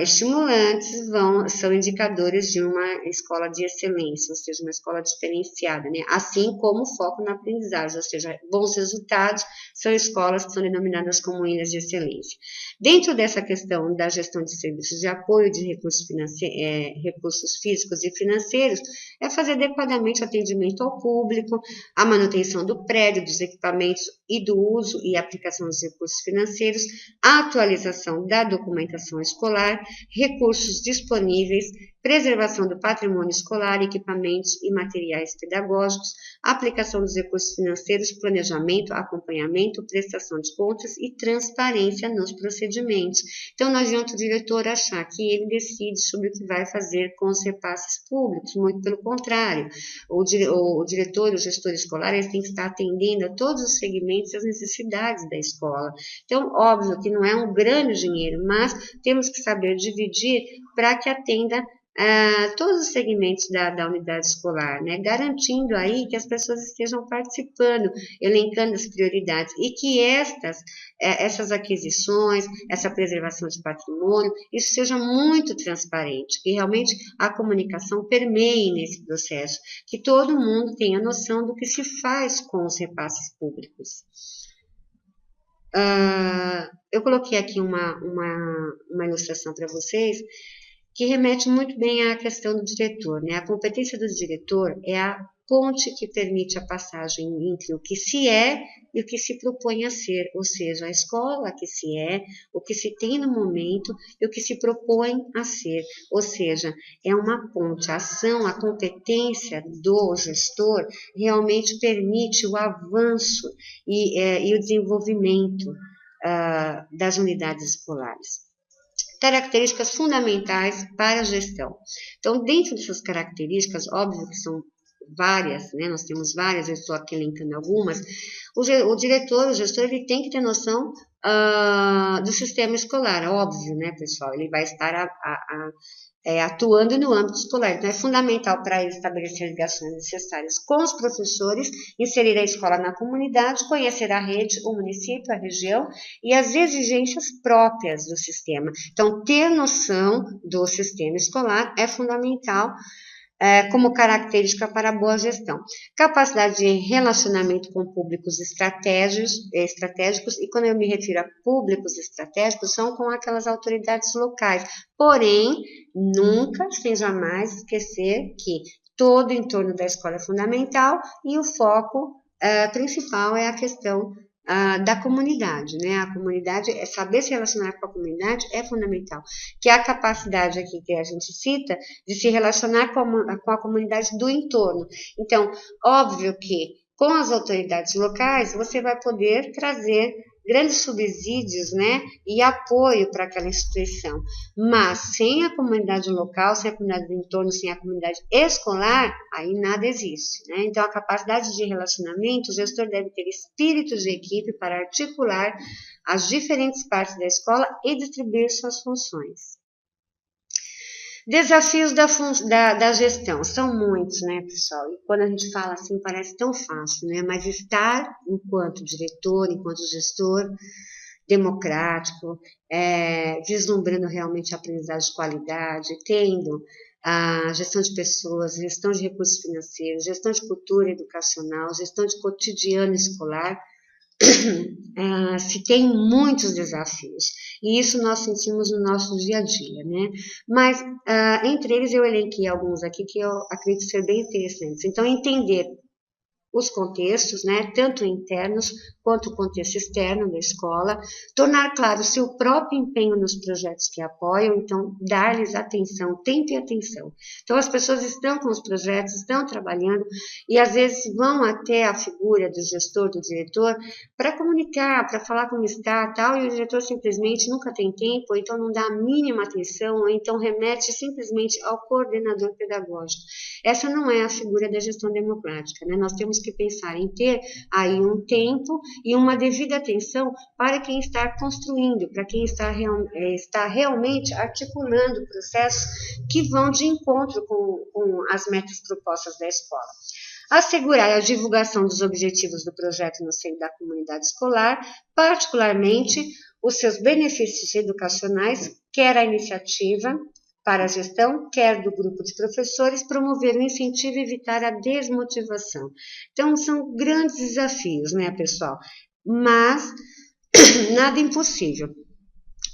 estimulantes são indicadores de uma escola de excelência, ou seja, uma escola diferenciada, né? Assim como o foco na aprendizagem, ou seja, bons resultados são escolas que são denominadas como ilhas de excelência. Dentro dessa questão da gestão de serviços de apoio de recursos físicos e financeiros, é fazer adequadamente o atendimento ao público, a manutenção do prédio, dos equipamentos e do uso e aplicação dos recursos financeiros, a atualização da documentação escolar, recursos disponíveis, preservação do patrimônio escolar, equipamentos e materiais pedagógicos, aplicação dos recursos financeiros, planejamento, acompanhamento, prestação de contas e transparência nos procedimentos. Então, não adianta o diretor achar que ele decide sobre o que vai fazer com os repasses públicos, muito pelo contrário. O diretor, o gestor escolar, eles têm que estar atendendo a todos os segmentos e as necessidades da escola. Então, óbvio que não é um grande dinheiro, mas temos que saber dividir para que atenda todos os segmentos da unidade escolar, né? Garantindo aí que as pessoas estejam participando, elencando as prioridades e que essas aquisições, essa preservação de patrimônio, isso seja muito transparente, que realmente a comunicação permeie nesse processo, que todo mundo tenha noção do que se faz com os repasses públicos. Eu coloquei aqui uma ilustração para vocês, que remete muito bem à questão do diretor, né? A competência do diretor é a ponte que permite a passagem entre o que se é e o que se propõe a ser, ou seja, a escola que se é, o que se tem no momento e o que se propõe a ser, ou seja, é uma ponte, a ação, a competência do gestor realmente permite o avanço e o desenvolvimento das unidades escolares. Características fundamentais para a gestão. Então, dentro dessas características, óbvio que são várias, né? Nós temos várias, eu estou aqui elencando algumas. O diretor, o gestor, ele tem que ter noção do sistema escolar, óbvio, né, pessoal? Ele vai estar atuando no âmbito escolar. Então, é fundamental para ele estabelecer ligações necessárias com os professores, inserir a escola na comunidade, conhecer a rede, o município, a região e as exigências próprias do sistema. Então, ter noção do sistema escolar é fundamental como característica para a boa gestão. Capacidade de relacionamento com públicos estratégicos, e quando eu me refiro a públicos estratégicos, são com aquelas autoridades locais. Porém, nunca, sem jamais esquecer que todo o entorno da escola é fundamental e o foco principal é a questão da comunidade, né? A comunidade, saber se relacionar com a comunidade é fundamental, que é a capacidade aqui que a gente cita de se relacionar com a comunidade do entorno. Então, óbvio que com as autoridades locais você vai poder trazer grandes subsídios, né, e apoio para aquela instituição, mas sem a comunidade local, sem a comunidade do entorno, sem a comunidade escolar, aí nada existe, né? Então, a capacidade de relacionamento, o gestor deve ter espírito de equipe para articular as diferentes partes da escola e distribuir suas funções. Desafios da gestão, são muitos, né, pessoal? E quando a gente fala assim, parece tão fácil, né? Mas estar enquanto diretor, enquanto gestor democrático, vislumbrando realmente a aprendizagem de qualidade, tendo a gestão de pessoas, gestão de recursos financeiros, gestão de cultura educacional, gestão de cotidiano escolar, se tem muitos desafios, e isso nós sentimos no nosso dia a dia, né? Mas, entre eles, eu elenquei alguns aqui que eu acredito ser bem interessantes. Então, entender os contextos, né, tanto internos quanto o contexto externo da escola, tornar claro o seu próprio empenho nos projetos que apoiam, então dar-lhes atenção, tempo atenção. Então as pessoas estão com os projetos, estão trabalhando e às vezes vão até a figura do gestor, do diretor, para comunicar, para falar como está, tal, e o diretor simplesmente nunca tem tempo, ou então não dá a mínima atenção, ou então remete simplesmente ao coordenador pedagógico. Essa não é a figura da gestão democrática, né? Nós temos que pensar em ter aí um tempo e uma devida atenção para quem está construindo, para quem está realmente articulando processos que vão de encontro com as metas propostas da escola. Assegurar a divulgação dos objetivos do projeto no seio da comunidade escolar, particularmente os seus benefícios educacionais, quer a iniciativa para a gestão, quer do grupo de professores, promover o incentivo e evitar a desmotivação. Então, são grandes desafios, né, pessoal? Mas nada impossível.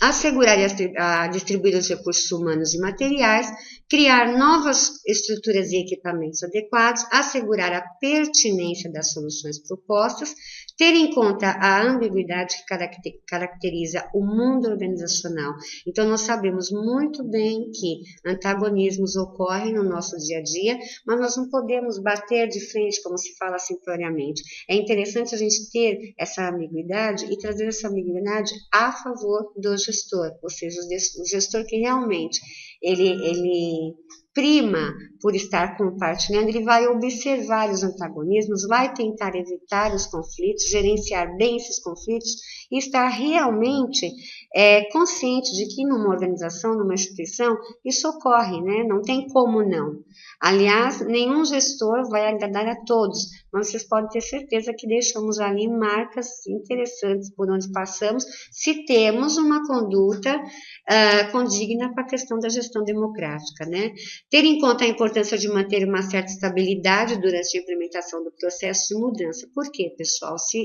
Assegurar a distribuir os recursos humanos e materiais, criar novas estruturas e equipamentos adequados, assegurar a pertinência das soluções propostas, ter em conta a ambiguidade que caracteriza o mundo organizacional. Então, nós sabemos muito bem que antagonismos ocorrem no nosso dia a dia, mas nós não podemos bater de frente, como se fala simploriamente. É interessante a gente ter essa ambiguidade e trazer essa ambiguidade a favor do gestor, ou seja, o gestor que realmente ele prima por estar compartilhando, ele vai observar os antagonismos, vai tentar evitar os conflitos, gerenciar bem esses conflitos e estar realmente consciente de que numa organização, numa instituição, isso ocorre, né? Não tem como não. Aliás, nenhum gestor vai agradar a todos, mas vocês podem ter certeza que deixamos ali marcas interessantes por onde passamos, se temos uma conduta condigna para a questão da gestão democrática, né? Ter em conta a importância de manter uma certa estabilidade durante a implementação do processo de mudança. Por quê, pessoal? Se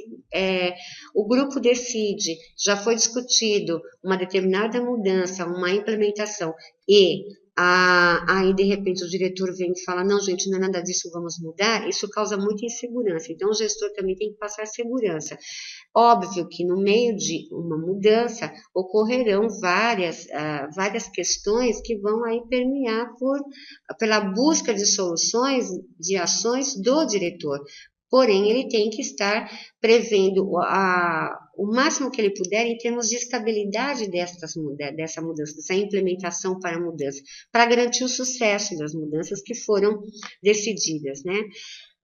o grupo decide, já foi discutido uma determinada mudança, uma implementação, e aí de repente o diretor vem e fala, não gente, não é nada disso, vamos mudar, isso causa muita insegurança, então o gestor também tem que passar segurança. Óbvio que no meio de uma mudança ocorrerão várias questões que vão aí permear pela busca de soluções, de ações do diretor. Porém, ele tem que estar prevendo o máximo que ele puder em termos de estabilidade dessa mudança, dessa implementação para a mudança, para garantir o sucesso das mudanças que foram decididas, né?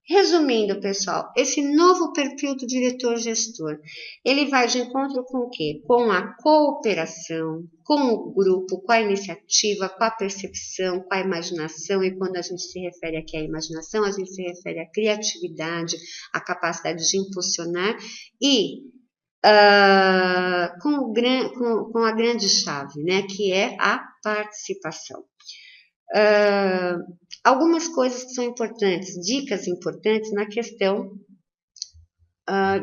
Resumindo, pessoal, esse novo perfil do diretor-gestor, ele vai de encontro com o quê? Com a cooperação, com o grupo, com a iniciativa, com a percepção, com a imaginação, e quando a gente se refere aqui à imaginação, a gente se refere à criatividade, à capacidade de impulsionar e com a grande chave, né, que é a participação. Algumas coisas que são importantes, dicas importantes na questão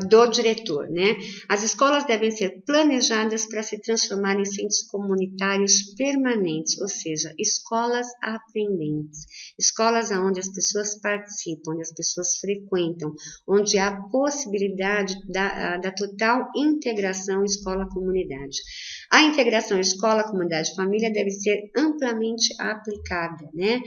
do diretor, né? As escolas devem ser planejadas para se transformar em centros comunitários permanentes, ou seja, escolas aprendentes, escolas onde as pessoas participam, onde as pessoas frequentam, onde há possibilidade da total integração escola-comunidade. A integração escola-comunidade-família deve ser amplamente aplicada, né?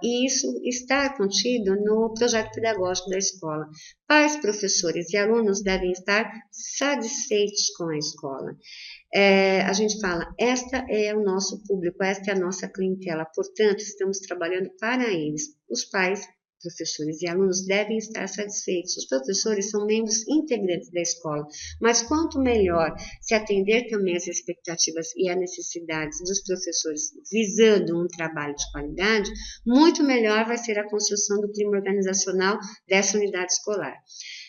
E isso está contido no projeto pedagógico da escola. Pais, professores e alunos devem estar satisfeitos com a escola. A gente fala, esta é o nosso público, esta é a nossa clientela, portanto, estamos trabalhando para eles. Os pais, professores e alunos devem estar satisfeitos. Os professores são membros integrantes da escola, mas quanto melhor se atender também às expectativas e às necessidades dos professores, visando um trabalho de qualidade, muito melhor vai ser a construção do clima organizacional dessa unidade escolar.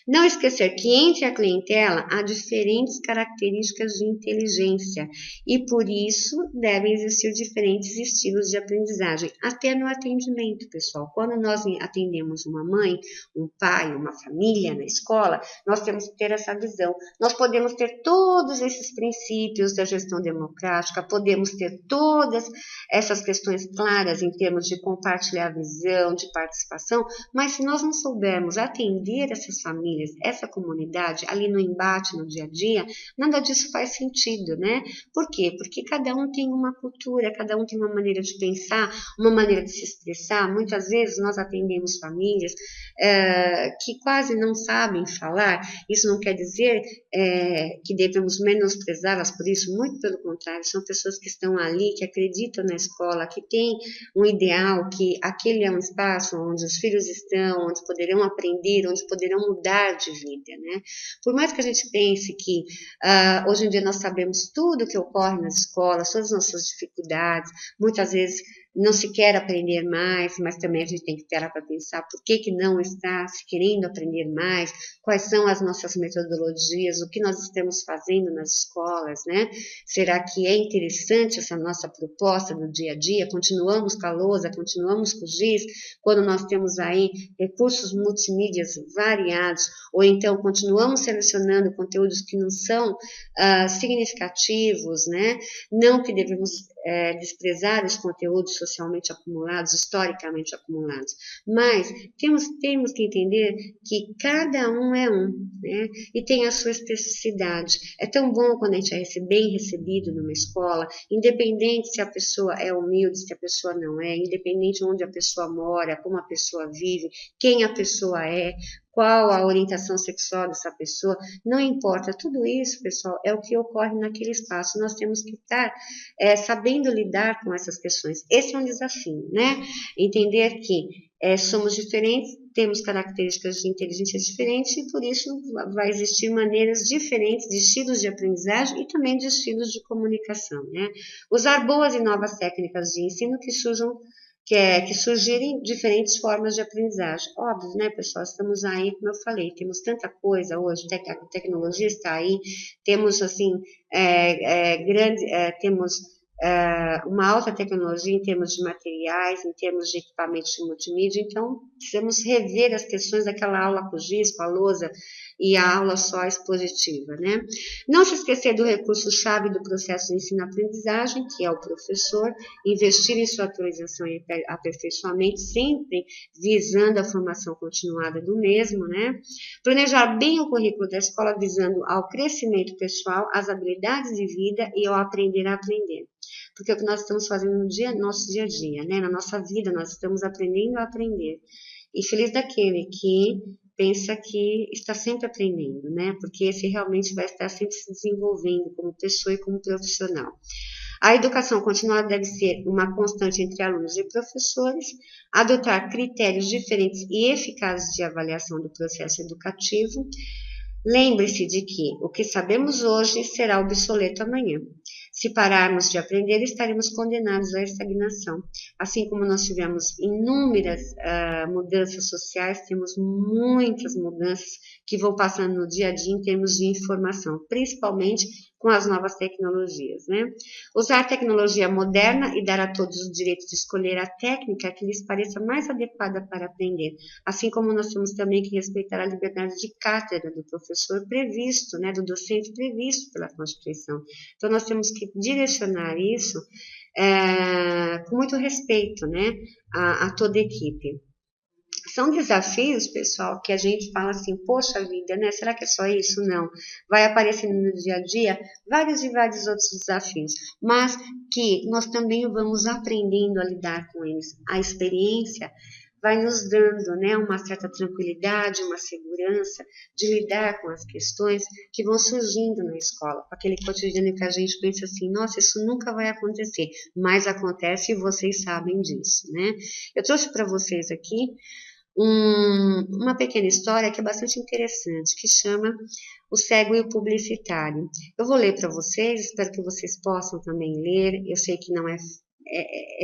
Não esquecer que entre a clientela há diferentes características de inteligência e por isso devem existir diferentes estilos de aprendizagem, até no atendimento, pessoal. Quando nós atendemos uma mãe, um pai, uma família na escola, nós temos que ter essa visão. Nós podemos ter todos esses princípios da gestão democrática, podemos ter todas essas questões claras em termos de compartilhar a visão, de participação, mas se nós não soubermos atender essas famílias, essa comunidade, ali no embate, no dia a dia, nada disso faz sentido, né? Por quê? Porque cada um tem uma cultura, cada um tem uma maneira de pensar, uma maneira de se expressar. Muitas vezes nós atendemos famílias que quase não sabem falar. Isso não quer dizer que devemos menosprezá-las por isso, muito pelo contrário, são pessoas que estão ali, que acreditam na escola, que têm um ideal, que aquele é um espaço onde os filhos estão, onde poderão aprender, onde poderão mudar de vida, né? Por mais que a gente pense que hoje em dia nós sabemos tudo o que ocorre nas escolas, todas as nossas dificuldades, muitas vezes não se quer aprender mais, mas também a gente tem que parar para pensar por que não está se querendo aprender mais, quais são as nossas metodologias, o que nós estamos fazendo nas escolas, né? Será que é interessante essa nossa proposta do dia a dia? Continuamos com a lousa, continuamos com o giz, quando nós temos aí recursos multimídias variados, ou então continuamos selecionando conteúdos que não são significativos, né? Não que devemos desprezar os conteúdos socialmente acumulados, historicamente acumulados, mas temos que entender que cada um é um, né? E tem a sua especificidade. É tão bom quando a gente é bem recebido numa escola, independente se a pessoa é humilde, se a pessoa não é, independente de onde a pessoa mora, como a pessoa vive, quem a pessoa é, qual a orientação sexual dessa pessoa, não importa, tudo isso, pessoal, é o que ocorre naquele espaço. Nós temos que estar sabendo lidar com essas questões. Esse é um desafio, né? Entender que somos diferentes, temos características de inteligência diferentes e por isso vai existir maneiras diferentes de estilos de aprendizagem e também de estilos de comunicação, né? Usar boas e novas técnicas de ensino que surgirem diferentes formas de aprendizagem. Óbvio, né, pessoal? Estamos aí, como eu falei, temos tanta coisa hoje, a tecnologia está aí, temos, assim, temos uma alta tecnologia em termos de materiais, em termos de equipamentos de multimídia, então precisamos rever as questões daquela aula com giz, com a lousa, e a aula só expositiva, né? Não se esquecer do recurso-chave do processo de ensino-aprendizagem, que é o professor, investir em sua atualização e aperfeiçoamento, sempre visando a formação continuada do mesmo, né? Planejar bem o currículo da escola, visando ao crescimento pessoal, às habilidades de vida e ao aprender a aprender. Porque é o que nós estamos fazendo no nosso dia a dia, né? Na nossa vida, nós estamos aprendendo a aprender. E feliz daquele que pensa que está sempre aprendendo, né? Porque esse realmente vai estar sempre se desenvolvendo como pessoa e como profissional. A educação continuada deve ser uma constante entre alunos e professores, adotar critérios diferentes e eficazes de avaliação do processo educativo. Lembre-se de que o que sabemos hoje será obsoleto amanhã. Se pararmos de aprender, estaremos condenados à estagnação. Assim como nós tivemos inúmeras mudanças sociais, temos muitas mudanças que vão passando no dia a dia em termos de informação, principalmente com as novas tecnologias, né? Usar tecnologia moderna e dar a todos o direito de escolher a técnica que lhes pareça mais adequada para aprender, assim como nós temos também que respeitar a liberdade de cátedra do professor previsto, né, do docente previsto pela Constituição. Então, nós temos que direcionar isso com muito respeito, né, a toda a equipe. São desafios, pessoal, que a gente fala assim, poxa vida, né? Será que é só isso? Não. Vai aparecendo no dia a dia vários e vários outros desafios, mas que nós também vamos aprendendo a lidar com eles. A experiência vai nos dando, né, uma certa tranquilidade, uma segurança de lidar com as questões que vão surgindo na escola, com aquele cotidiano que a gente pensa assim, nossa, isso nunca vai acontecer, mas acontece e vocês sabem disso, né? Eu trouxe para vocês aqui uma pequena história que é bastante interessante, que chama O Cego e o Publicitário. Eu vou ler para vocês, espero que vocês possam também ler. Eu sei que não é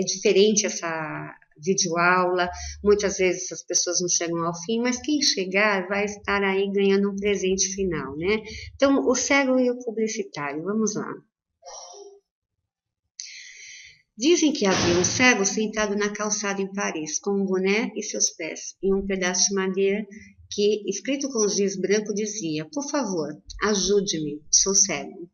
diferente essa videoaula, muitas vezes as pessoas não chegam ao fim, mas quem chegar vai estar aí ganhando um presente final, né? Então, O Cego e o Publicitário, vamos lá. Dizem que havia um cego sentado na calçada em Paris, com um boné e seus pés, em um pedaço de madeira que, escrito com giz branco, dizia: por favor, ajude-me, sou cego.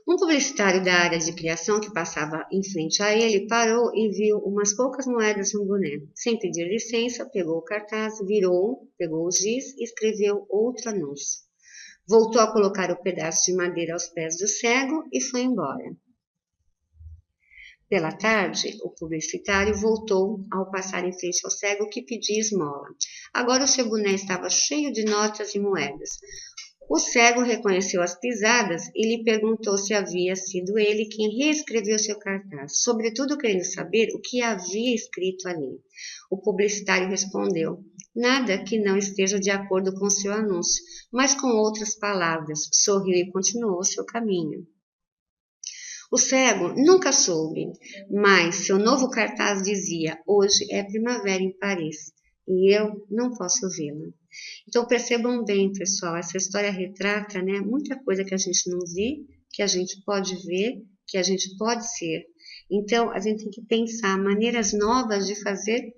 Um publicitário da área de criação que passava em frente a ele parou e viu umas poucas moedas no boné. Sem pedir licença, pegou o cartaz, virou, pegou o giz e escreveu outro anúncio. Voltou a colocar o pedaço de madeira aos pés do cego e foi embora. Pela tarde, o publicitário voltou ao passar em frente ao cego que pedia esmola. Agora o seu boné estava cheio de notas e moedas. O cego reconheceu as pisadas e lhe perguntou se havia sido ele quem reescreveu seu cartaz, sobretudo querendo saber o que havia escrito ali. O publicitário respondeu: nada que não esteja de acordo com seu anúncio, mas com outras palavras. Sorriu e continuou seu caminho. O cego nunca soube, mas seu novo cartaz dizia: hoje é primavera em Paris, e eu não posso vê-la. Então percebam bem, pessoal, essa história retrata, né, muita coisa que a gente não vê, que a gente pode ver, que a gente pode ser. Então a gente tem que pensar maneiras novas de fazer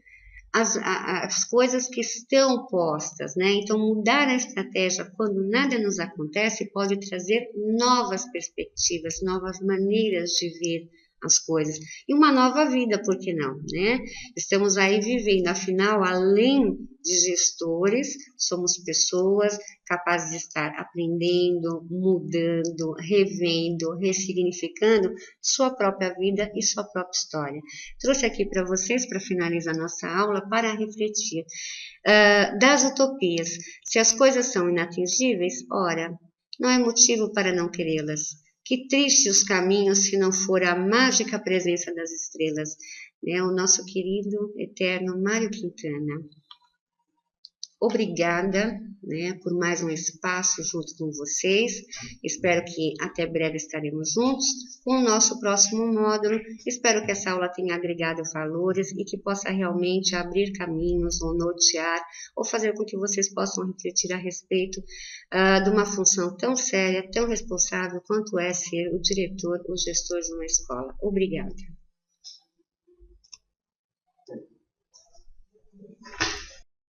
as coisas que estão postas, né? Então, mudar a estratégia quando nada nos acontece pode trazer novas perspectivas, novas maneiras de ver as coisas. E uma nova vida, por que não, né? Estamos aí vivendo, afinal, além de gestores, somos pessoas capazes de estar aprendendo, mudando, revendo, ressignificando sua própria vida e sua própria história. Trouxe aqui para vocês, para finalizar nossa aula, para refletir. Das utopias, se as coisas são inatingíveis, ora, não é motivo para não querê-las. Que triste os caminhos se não for a mágica presença das estrelas, né? O nosso querido, eterno Mário Quintana. Obrigada, né, por mais um espaço junto com vocês. Espero que até breve estaremos juntos com o nosso próximo módulo. Espero que essa aula tenha agregado valores e que possa realmente abrir caminhos ou nortear ou fazer com que vocês possam refletir a respeito de uma função tão séria, tão responsável quanto é ser o diretor, o gestor de uma escola. Obrigada.